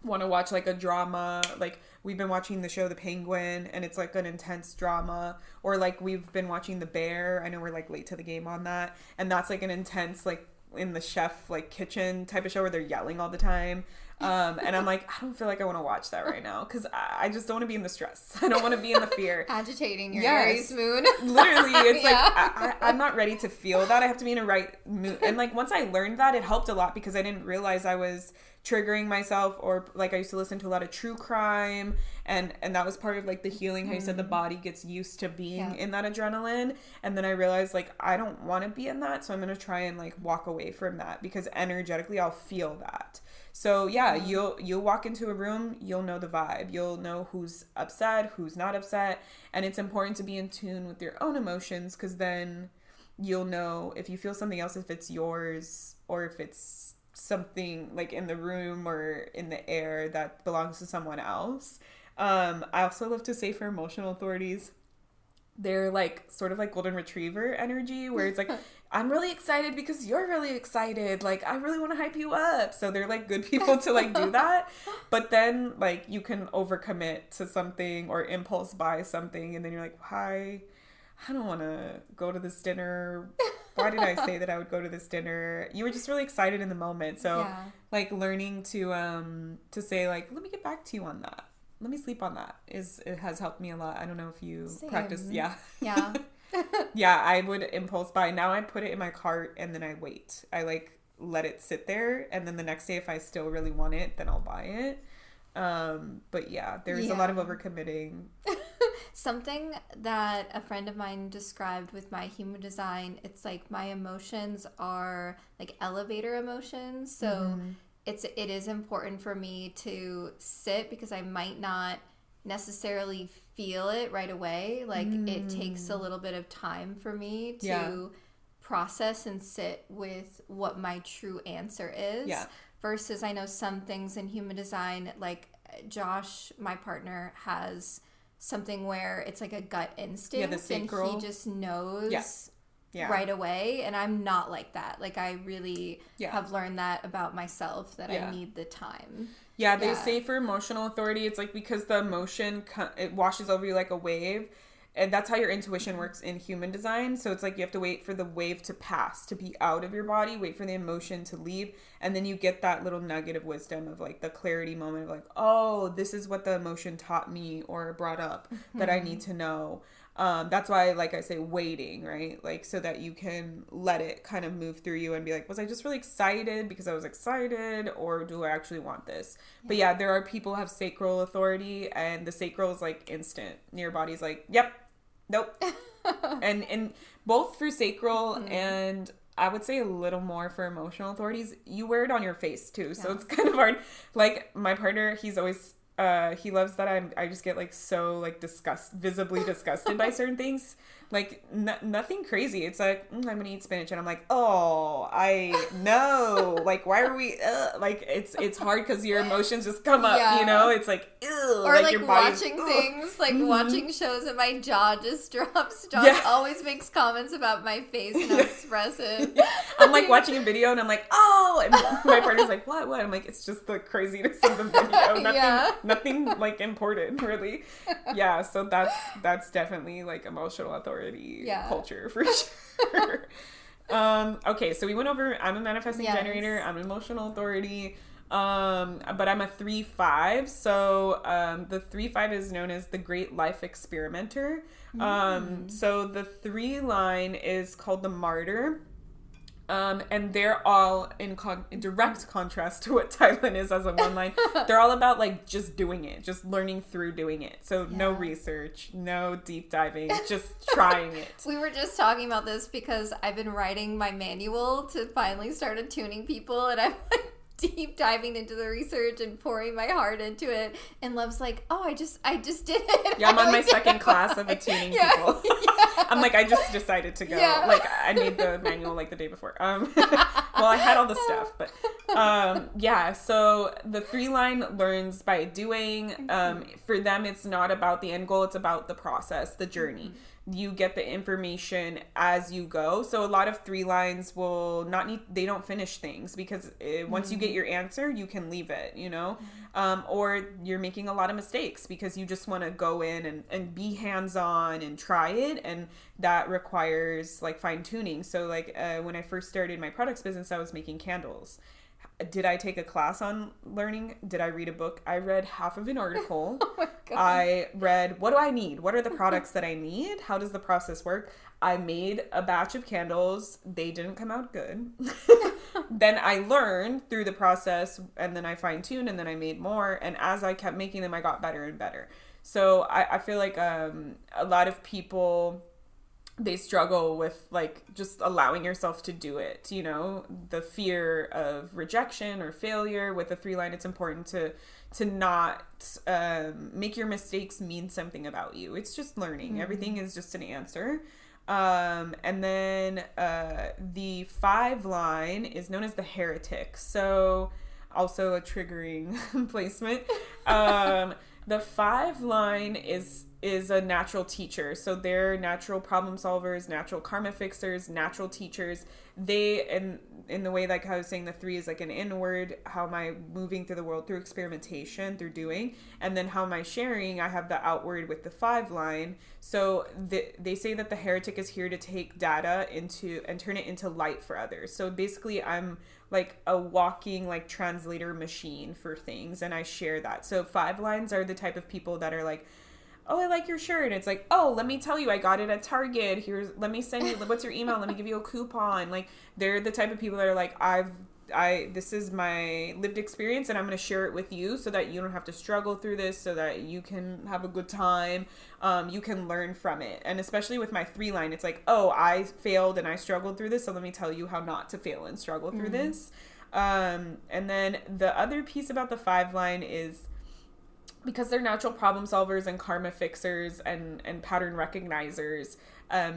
want to watch like a drama, like we've been watching the show The Penguin and it's like an intense drama, or like we've been watching The Bear. I know we're like late to the game on that, and that's like an intense like in the chef like kitchen type of show where they're yelling all the time. And I'm like, I don't feel like I want to watch that right now because I just don't want to be in the stress. I don't want to be in the fear. Agitating your Aries moon. Literally, it's like I'm not ready to feel that. I have to be in a right mood. And like once I learned that, it helped a lot because I didn't realize I was triggering myself, or like I used to listen to a lot of true crime, and that was part of like the healing, how you said the body gets used to being in that adrenaline. And then I realized like I don't want to be in that, so I'm gonna try and like walk away from that because energetically I'll feel that. So yeah, you'll walk into a room, you'll know the vibe, you'll know who's upset, who's not upset, and it's important to be in tune with your own emotions because then you'll know if you feel something else, if it's yours or if it's something like in the room or in the air that belongs to someone else. I also love to say for emotional authorities, they're like sort of like golden retriever energy where it's like I'm really excited because you're really excited, like I really want to hype you up. So they're like good people to like do that, but then like you can overcommit to something or impulse buy something and then you're like, hi, I don't want to go to this dinner. Why did I say that I would go to this dinner? You were just really excited in the moment. So like learning to say like, let me get back to you on that. Let me sleep on that. It has helped me a lot. I don't know if you practice. Yeah. Yeah, I would impulse buy. Now I put it in my cart and then I wait. I like let it sit there. And then the next day, if I still really want it, then I'll buy it. But yeah, there's a lot of overcommitting. Something that a friend of mine described with my human design, it's like my emotions are like elevator emotions. So it is important for me to sit because I might not necessarily feel it right away. Like it takes a little bit of time for me to process and sit with what my true answer is versus I know some things in human design, like Josh, my partner, has something where it's like a gut instinct, the sacral. And he just knows Yeah. right away, and I'm not like that. Like, I really have learned that about myself, that I need the time. Yeah, they say for emotional authority, it's like because the emotion, it washes over you like a wave. And that's how your intuition works in human design. So it's like you have to wait for the wave to pass, to be out of your body, wait for the emotion to leave. And then you get that little nugget of wisdom of like the clarity moment of like, oh, this is what the emotion taught me or brought up that I need to know. That's why, like I say, waiting, right? Like, so that you can let it kind of move through you and be like, was I just really excited because I was excited, or do I actually want this? But yeah, there are people who have sacral authority, and the sacral is like instant. Your body's like, yep, nope. and both for sacral and I would say a little more for emotional authorities, you wear it on your face too. So it's kind of hard. Like my partner, he's always he loves that I just get like so like visibly disgusted by certain things. Like nothing crazy. It's like I'm gonna eat spinach, and I'm like, oh, I know. Like, why are we? Like, it's hard because your emotions just come up. You know, it's like, ew. Or like your watching things, like watching shows, and my jaw just drops. Josh always makes comments about my face and how expressive. I'm like watching a video, and I'm like, oh, and my partner's like, what? I'm like, it's just the craziness of the video. Nothing like important, really. Yeah, so that's definitely like emotional authority culture for sure. Okay, so we went over, I'm a manifesting generator, I'm an emotional authority, but I'm a 3-5. So the 3-5 is known as the great life experimenter. So the 3 line is called the martyr. And they're all in direct contrast to what Tylynn is as a 1 line. They're all about like just doing it, just learning through doing it. So no research, no deep diving, just trying it. We were just talking about this because I've been writing my manual to finally start attuning people, and I'm like deep diving into the research and pouring my heart into it. And Love's like, oh, I just did it. Yeah, I'm on my second class of attuning people. I'm like, I just decided to go. Like, I made the manual like the day before. Well, I had all the stuff, but so the 3 line learns by doing. For them, it's not about the end goal, it's about the process, the journey. You get the information as you go. So a lot of 3 lines will they don't finish things because once you get your answer, you can leave it, you know? Or you're making a lot of mistakes because you just want to go in and be hands-on and try it. And that requires like fine tuning. So like when I first started my products business, I was making candles. Did I take a class on learning? Did I read a book? I read half of an article. Oh my God. I read, what do I need? What are the products that I need? How does the process work? I made a batch of candles. They didn't come out good. Then I learned through the process, and then I fine-tuned, and then I made more. And as I kept making them, I got better and better. So I feel like a lot of people, they struggle with like just allowing yourself to do it, you know, the fear of rejection or failure. With the 3 line, it's important to not make your mistakes mean something about you. It's just learning. Everything is just an answer. And then the 5 line is known as the heretic. So also a triggering placement. The 5 line is a natural teacher. So they're natural problem solvers, natural karma fixers, natural teachers. They, in the way like I was saying, the 3 is like an inward, how am I moving through the world through experimentation, through doing, and then how am I sharing, I have the outward with the 5 line. So they say that the heretic is here to take data and turn it into light for others. So basically I'm like a walking like translator machine for things, and I share that. So 5 lines are the type of people that are like, oh, I like your shirt. It's like, oh, let me tell you, I got it at Target. Let me send you, what's your email? Let me give you a coupon. Like, they're the type of people that are like, this is my lived experience, and I'm going to share it with you so that you don't have to struggle through this, so that you can have a good time. You can learn from it. And especially with my 3 line, it's like, oh, I failed and I struggled through this, so let me tell you how not to fail and struggle through this. And then the other piece about the 5 line is, because they're natural problem solvers and karma fixers and pattern recognizers,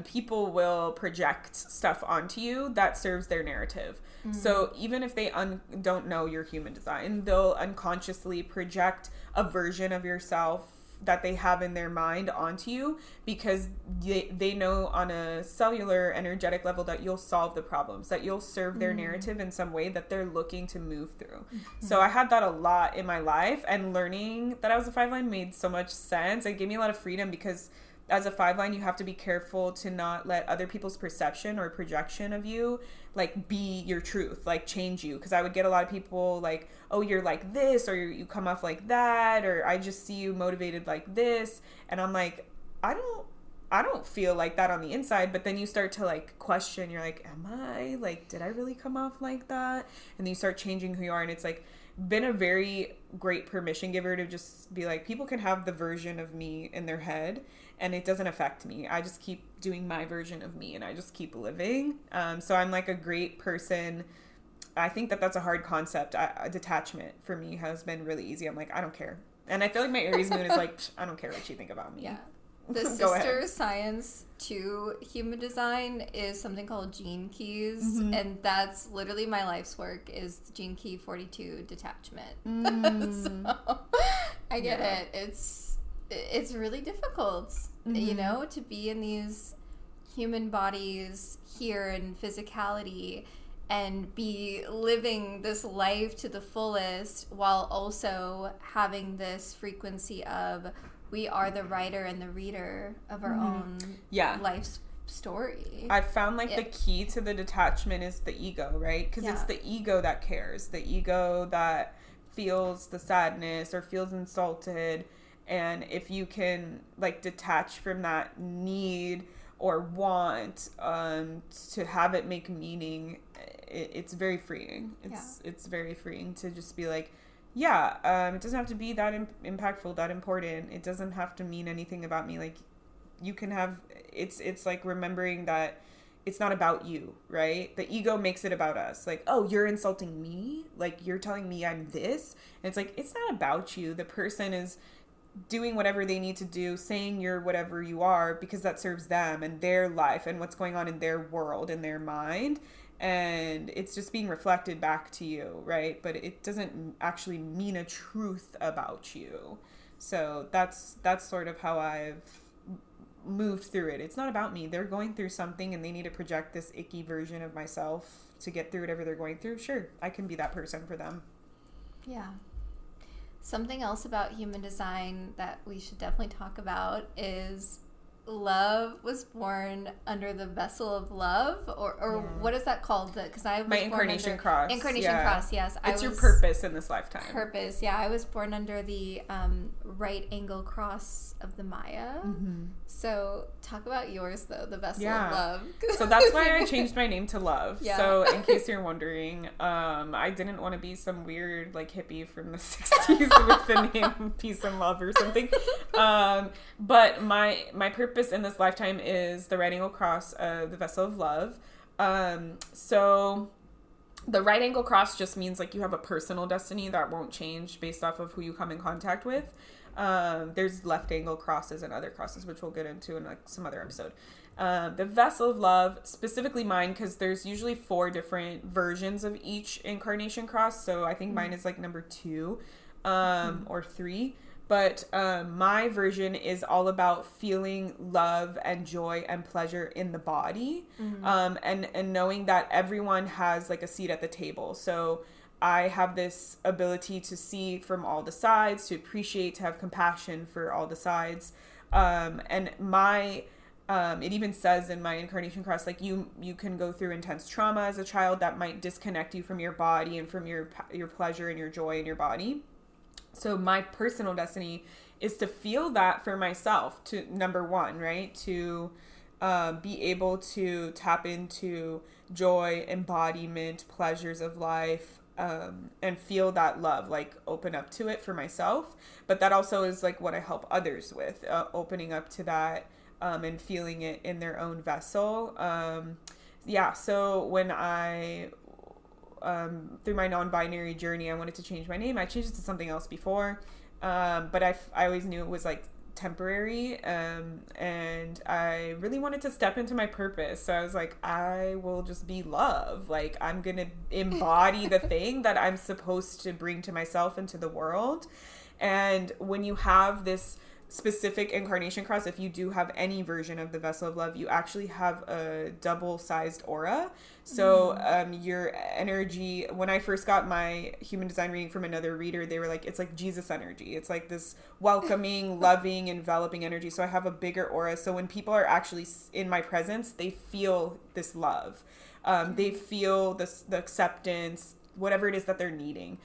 people will project stuff onto you that serves their narrative. So even if they don't know your human design, they'll unconsciously project a version of yourself that they have in their mind onto you, because they know on a cellular energetic level that you'll solve the problems, that you'll serve their narrative in some way that they're looking to move through. So I had that a lot in my life, and learning that I was a 5-line made so much sense. It gave me a lot of freedom, because as a 5-line, you have to be careful to not let other people's perception or projection of you like be your truth, like change you. Because I would get a lot of people like, oh, you're like this, or you come off like that, or I just see you motivated like this, and I'm like, I don't feel like that on the inside. But then you start to like question, you're like, am I, like, did I really come off like that? And then you start changing who you are, and it's like been a very great permission giver to just be like, people can have the version of me in their head and it doesn't affect me. I just keep doing my version of me and I just keep living. So I'm like a great person. I think that that's a hard concept. Detachment for me has been really easy. I'm like, I don't care. And I feel like my Aries moon is like, I don't care what you think about me. Yeah. The sister science to human design is something called gene keys, and that's literally my life's work, is the gene key 42, detachment. So I get it. It's really difficult, you know, to be in these human bodies here in physicality and be living this life to the fullest, while also having this frequency of, we are the writer and the reader of our own life story. I found like the key to the detachment is the ego, right? Because it's the ego that cares, the ego that feels the sadness or feels insulted. And if you can like detach from that need or want to have it make meaning, it's very freeing. It's very freeing to just be like, it doesn't have to be that impactful, that important. It doesn't have to mean anything about me. Like, you can have, it's like remembering that it's not about you, right? The ego makes it about us. Like, oh, you're insulting me? Like, you're telling me I'm this? And it's like, it's not about you. The person is doing whatever they need to do, saying you're whatever you are, because that serves them and their life and what's going on in their world, in their mind. And it's just being reflected back to you, right? But it doesn't actually mean a truth about you. So that's sort of how I've moved through it. It's not about me. They're going through something and they need to project this icky version of myself to get through whatever they're going through. Sure, I can be that person for them. Yeah. Something else about human design that we should definitely talk about is love was born under the vessel of love, or what is that called? Because I was my incarnation cross. Incarnation cross, yes. It's your purpose in this lifetime. Purpose, yeah. I was born under the right angle cross of the Maya. So talk about yours though, the vessel of love. So that's why I changed my name to Love. So in case you're wondering, I didn't want to be some weird like hippie from the 60s with the name Peace and Love or something. But my purpose in this lifetime is the right angle cross of the vessel of love. So the right angle cross just means like you have a personal destiny that won't change based off of who you come in contact with. There's left angle crosses and other crosses, which we'll get into in like some other episode. The vessel of love, specifically mine, because there's usually 4 different versions of each incarnation cross. So I think mine is like number 2 or 3. But my version is all about feeling love and joy and pleasure in the body, and knowing that everyone has like a seat at the table. So I have this ability to see from all the sides, to appreciate, to have compassion for all the sides. And my it even says in my incarnation cross, like you can go through intense trauma as a child that might disconnect you from your body and from your pleasure and your joy in your body. So my personal destiny is to feel that for myself, to number 1, right? To be able to tap into joy, embodiment, pleasures of life, and feel that love, like open up to it for myself. But that also is like what I help others with, opening up to that and feeling it in their own vessel. So when I... through my non-binary journey, I wanted to change my name. I changed it to something else before, But I always knew it was like temporary, and I really wanted to step into my purpose. So I was like, I will just be love. Like, I'm gonna embody the thing that I'm supposed to bring to myself and to the world. And when you have this specific incarnation cross, if you do have any version of the vessel of love, you actually have a double-sized aura. So your energy, when I first got my human design reading from another reader, they were like, it's like Jesus energy. It's like this welcoming, loving, enveloping energy. So I have a bigger aura. So when people are actually in my presence, they feel this love. They feel this, the acceptance, whatever it is that they're needing,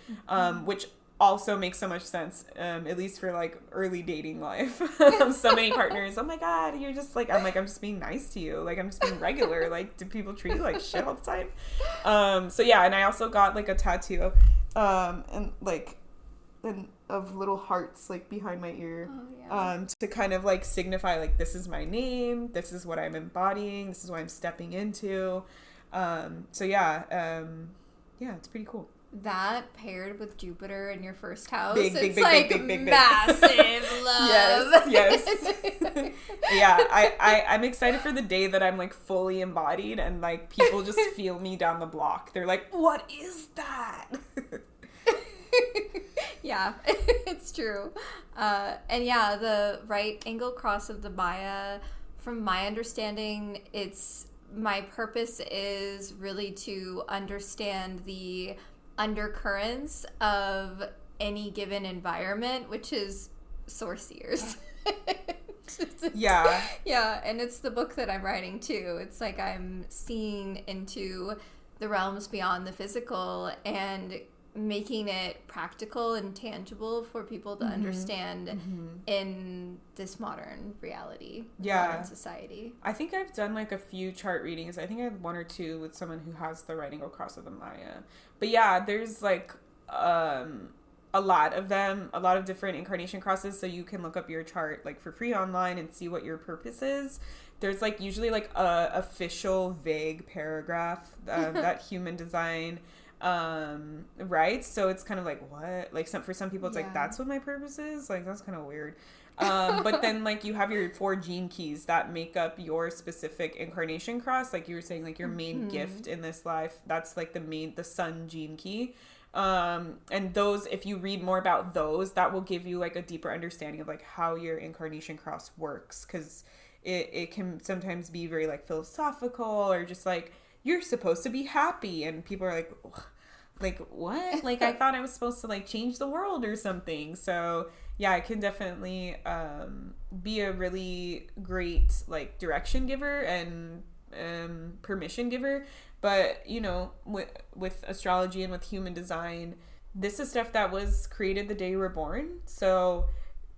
which also makes so much sense, at least for like early dating life. So many partners, oh my god, you're just like, I'm just being nice to you, like I'm just being regular. Like, do people treat you like shit all the time? So yeah, and I also got like a tattoo and like of little hearts like behind my ear. To kind of like signify like, this is my name, this is what I'm embodying, this is what I'm stepping into. So yeah, it's pretty cool. That paired with Jupiter in your first house, big, it's big, like big, big, massive love. Yes. Yeah, I'm excited for the day that I'm like fully embodied and like people just feel me down the block. They're like, what is that? Yeah, it's true. And yeah, the right angle cross of the Maya, from my understanding, my purpose is really to understand the undercurrents of any given environment, which is Source Seers. Yeah, and it's the book that I'm writing too. It's like I'm seeing into the realms beyond the physical and making it practical and tangible for people to understand in this modern reality, modern society. I think I've done like a few chart readings. I think I had one or two with someone who has the right angle cross of the Maya. But yeah, there's like a lot of them, a lot of different incarnation crosses, so you can look up your chart like for free online and see what your purpose is. There's like usually like a official vague paragraph that human design right, so it's kind of like, what, like for some people it's like, that's what my purpose is, like that's kind of weird. But then like you have your 4 gene keys that make up your specific incarnation cross, like you were saying, like your main gift in this life, that's like the sun gene key. And those, if you read more about those, that will give you like a deeper understanding of like how your incarnation cross works, because it can sometimes be very like philosophical, or just like, you're supposed to be happy, and people are like what? Like, I thought I was supposed to like change the world or something. So yeah, it can definitely be a really great like direction giver and permission giver. But you know, with astrology and with human design, this is stuff that was created the day you were born. So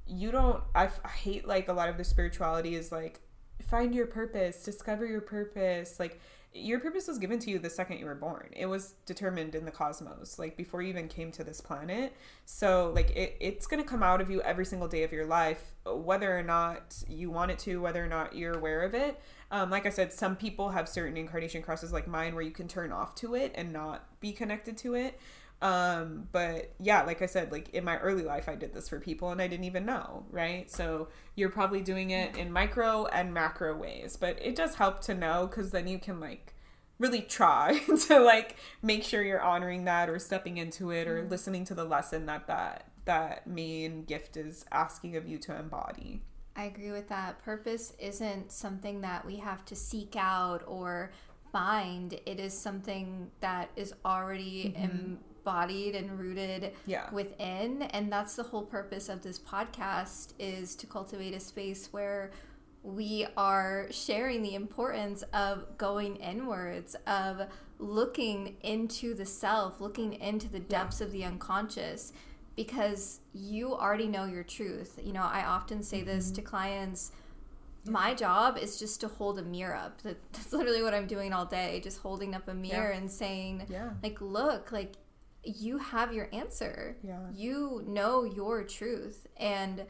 you don't, I hate like a lot of the spirituality is like, find your purpose, discover your purpose. Like, your purpose was given to you the second you were born. It was determined in the cosmos, like before you even came to this planet. So like it's going to come out of you every single day of your life, whether or not you want it to, whether or not you're aware of it. Like I said, some people have certain incarnation crosses like mine where you can turn off to it and not be connected to it. But yeah, like I said, like in my early life, I did this for people and I didn't even know, right? So you're probably doing it in micro and macro ways, but it does help to know, because then you can like really try to like make sure you're honoring that, or stepping into it, or listening to the lesson that main gift is asking of you to embody. I agree with that. Purpose isn't something that we have to seek out or find. It is something that is already embodied and rooted within. And that's the whole purpose of this podcast, is to cultivate a space where we are sharing the importance of going inwards, of looking into the self, looking into the depths of the unconscious, because you already know your truth. You know, I often say this to clients, my job is just to hold a mirror up. That's literally what I'm doing all day, just holding up a mirror and saying, like, look, like, you have your answer. You know your truth. And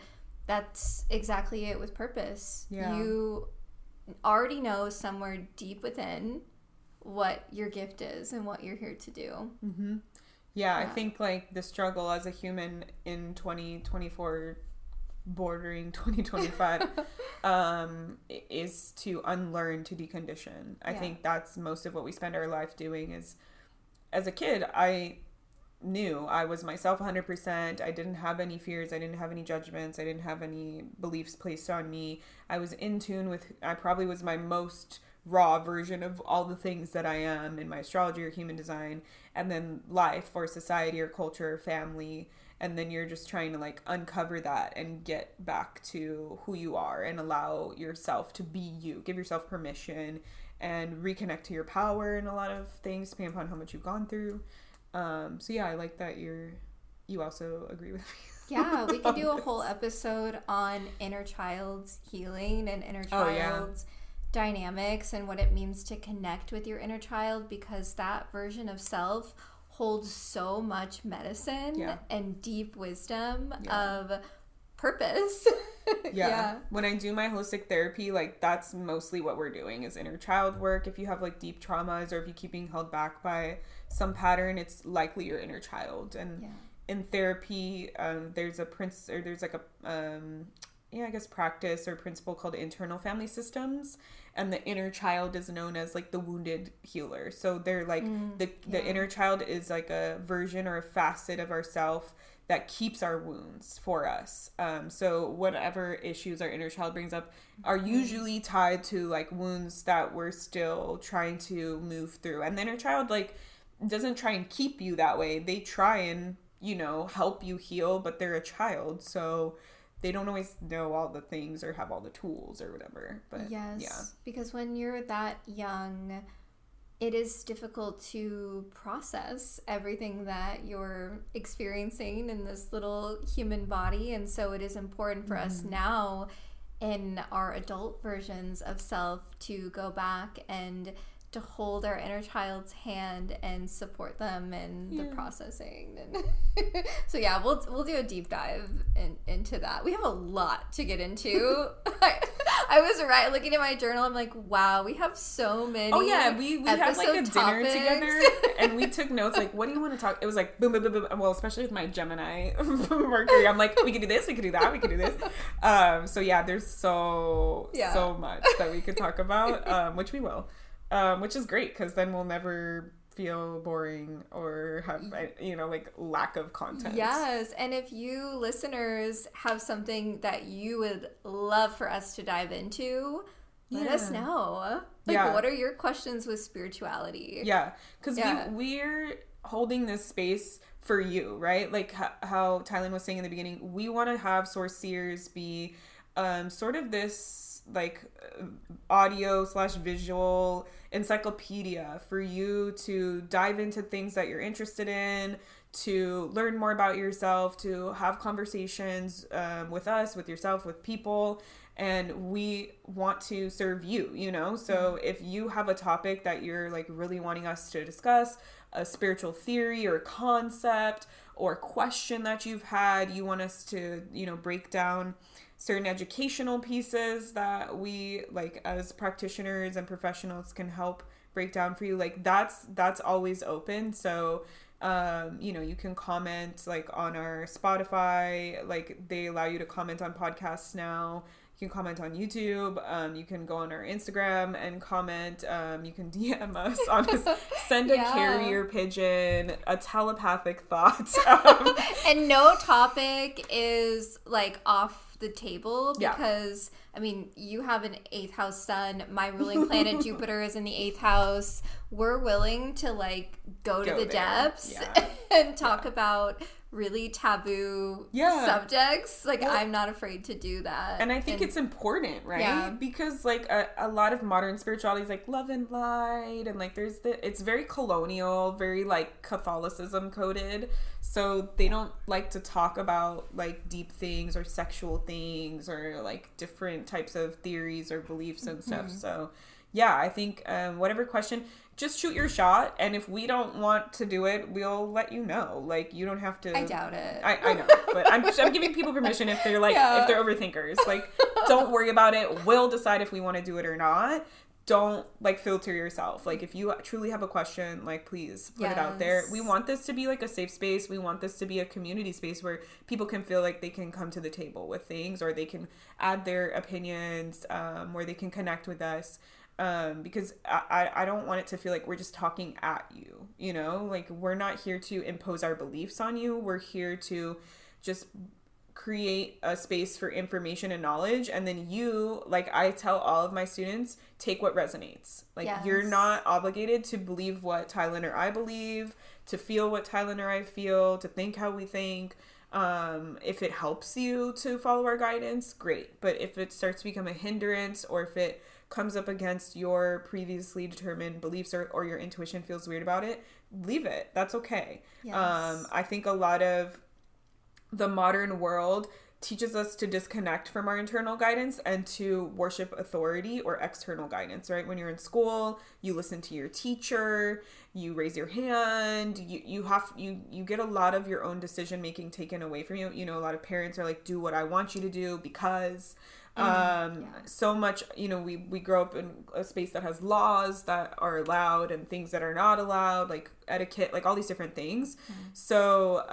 that's exactly it with purpose. You already know somewhere deep within what your gift is and what you're here to do. Yeah, I think like the struggle as a human in 2024 bordering 2025 is to unlearn, to decondition. I think that's most of what we spend our life doing. Is as a kid, I knew I was myself 100%. I didn't have any fears. I didn't have any judgments. I didn't have any beliefs placed on me. I was in tune with, I probably was my most raw version of all the things that I am in my astrology or human design, and then life or society or culture or family. And then you're just trying to like uncover that and get back to who you are and allow yourself to be you. Give yourself permission and reconnect to your power in a lot of things, depending upon how much you've gone through. So yeah, I like that you also agree with me. Yeah, we could do a whole episode on inner child's healing and inner child's dynamics and what it means to connect with your inner child, because that version of self holds so much medicine and deep wisdom of purpose. When I do my holistic therapy, like that's mostly what we're doing is inner child work. If you have like deep traumas or if you keep being held back by some pattern, it's likely your inner child. And in therapy, there's a practice or principle called internal family systems, and the inner child is known as like the wounded healer. So they're like the inner child is like a version or a facet of ourself that keeps our wounds for us. So whatever issues our inner child brings up are usually tied to like wounds that we're still trying to move through. And the inner child like doesn't try and keep you that way. They try and, help you heal, but they're a child. So they don't always know all the things or have all the tools or whatever. But because when you're that young, it is difficult to process everything that you're experiencing in this little human body. And so it is important for us now in our adult versions of self to go back and to hold our inner child's hand and support them in the processing. And so we'll do a deep dive into that. We have a lot to get into. I was looking at my journal. I'm like, wow, we have so many. Oh yeah, we had like a dinner together, and we took notes. Like, what do you want to talk? It was like boom, boom, boom, boom. Well, especially with my Gemini Mercury, I'm like, we could do this, we could do that, we could do this. So yeah, there's so much that we could talk about, which we will. Which is great because then we'll never feel boring or have, like lack of content. Yes. And if you listeners have something that you would love for us to dive into, let us know. What are your questions with spirituality? Yeah. Because we're holding this space for you, right? Like how Tylynn was saying in the beginning, we want to have Source Seers be sort of this like audio/visual encyclopedia for you to dive into things that you're interested in, to learn more about yourself, to have conversations with us, with yourself, with people. And we want to serve you, so if you have a topic that you're like really wanting us to discuss, a spiritual theory or concept or question that you've had, you want us to break down certain educational pieces that we like as practitioners and professionals can help break down for you, like that's always open. So you can comment like on our Spotify, like they allow you to comment on podcasts now. You can comment on YouTube. You can go on our Instagram and comment. You can DM us on send a carrier pigeon, a telepathic thought. And no topic is like off the table because I mean you have an 8th house sun, my ruling planet Jupiter is in the 8th house. We're willing to like go to the depths and talk about really taboo subjects. Like I'm not afraid to do that, and I think it's important, right? Because like a lot of modern spirituality is like love and light, and like it's very colonial, very like Catholicism coded, so they don't like to talk about like deep things or sexual things or like different types of theories or beliefs and stuff. So I think whatever question, just shoot your shot, and if we don't want to do it, we'll let you know. Like, you don't have to. I doubt it. I know, but I'm giving people permission if they're like if they're overthinkers. Like, don't worry about it. We'll decide if we want to do it or not. don't like filter yourself. Like if you truly have a question, like please put it out there. We want this to be like a safe space. We want this to be a community space where people can feel like they can come to the table with things, or they can add their opinions, where they can connect with us. Because I don't want it to feel like we're just talking at you, you know, like we're not here to impose our beliefs on you. We're here to just create a space for information and knowledge, and then you, like I tell all of my students, take what resonates. Like you're not obligated to believe what Tylynn or I believe, to feel what Tylynn or I feel, to think how we think. If it helps you to follow our guidance, great. But if it starts to become a hindrance, or if it comes up against your previously determined beliefs, or your intuition feels weird about it, leave it. That's okay. I think a lot of the modern world teaches us to disconnect from our internal guidance and to worship authority or external guidance, right? When you're in school, you listen to your teacher, you raise your hand, you get a lot of your own decision making taken away from you. You know, a lot of parents are like, do what I want you to do because so much, you know, we grow up in a space that has laws that are allowed and things that are not allowed, like etiquette, like all these different things. So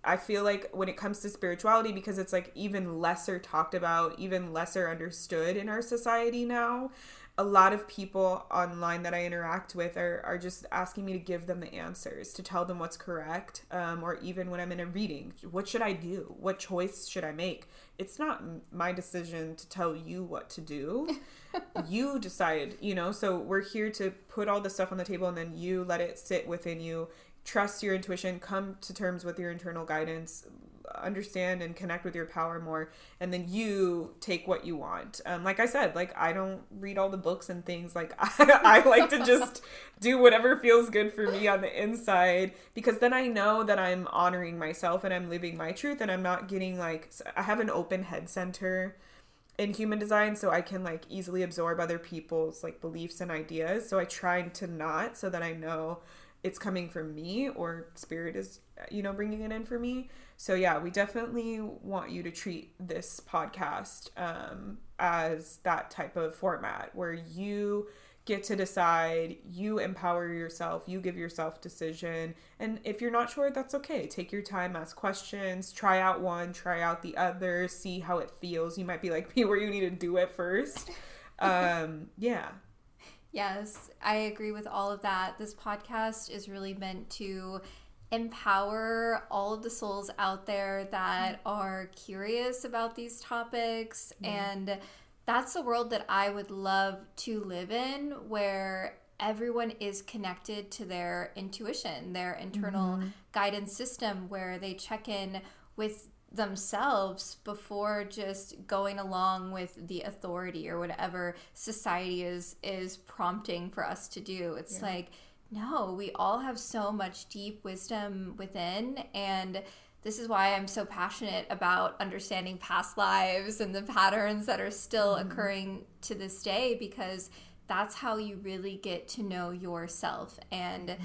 I feel like when it comes to spirituality, because it's like even lesser talked about, even lesser understood in our society now, a lot of people online that I interact with are just asking me to give them the answers, to tell them what's correct. Or even when I'm in a reading, what should I do? What choice should I make? It's not my decision to tell you what to do. You decide, you know, so we're here to put all this stuff on the table, and then you let it sit within you. Trust your intuition, come to terms with your internal guidance, understand and connect with your power more, and then you take what you want. Like I said, like I don't read all the books and things. Like I like to just do whatever feels good for me on the inside, because then I know that I'm honoring myself and I'm living my truth, and I'm not getting like, I have an open head center in human design, so I can like easily absorb other people's like beliefs and ideas. So I try to not, so that I know it's coming from me, or spirit is, you know, bringing it in for me. So yeah, we definitely want you to treat this podcast as that type of format where you get to decide, you empower yourself, you give yourself decision. And if you're not sure, that's okay. Take your time, ask questions, try out one, try out the other, see how it feels. You might be like me where you need to do it first. Yeah. Yes, I agree with all of that. This podcast is really meant to empower all of the souls out there that are curious about these topics. And that's the world that I would love to live in, where everyone is connected to their intuition, their internal guidance system, where they check in with themselves before just going along with the authority or whatever society is prompting for us to do. It's like, no, we all have so much deep wisdom within, and this is why I'm so passionate about understanding past lives and the patterns that are still occurring to this day, because that's how you really get to know yourself. And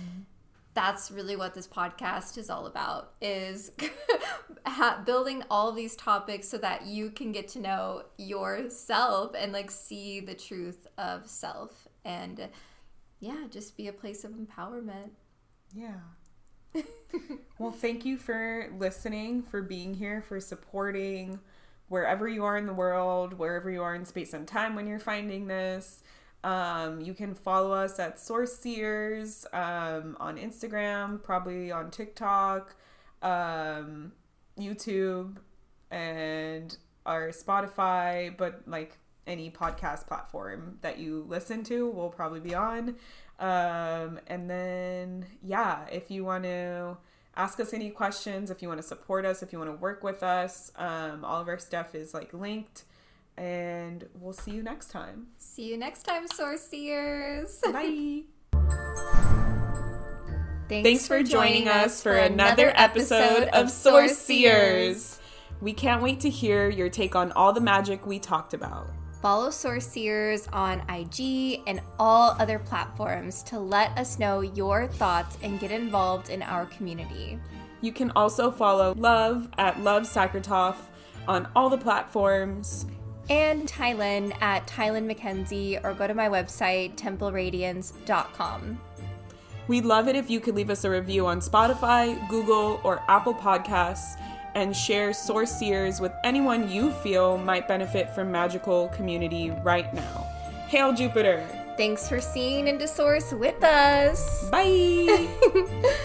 that's really what this podcast is all about, is building all of these topics so that you can get to know yourself and like see the truth of self, and just be a place of empowerment. Yeah. Well, thank you for listening, for being here, for supporting wherever you are in the world, wherever you are in space and time when you're finding this. You can follow us at Source Seers on Instagram, probably on TikTok, YouTube, and our Spotify, but like any podcast platform that you listen to, we'll probably be on. And then, if you want to ask us any questions, if you want to support us, if you want to work with us, all of our stuff is like linked. And we'll see you next time. See you next time, Source Seers. Bye. Thanks for joining us for another episode of Source Seers. We can't wait to hear your take on all the magic we talked about. Follow Source Seers on IG and all other platforms to let us know your thoughts and get involved in our community. You can also follow Love at Love Sakratoff on all the platforms. And Tylynn at Tylynn McKenzie, or go to my website, templeradiance.com. We'd love it if you could leave us a review on Spotify, Google, or Apple Podcasts, and share Source Seers with anyone you feel might benefit from magical community right now. Hail Jupiter! Thanks for seeing into Source with us. Bye!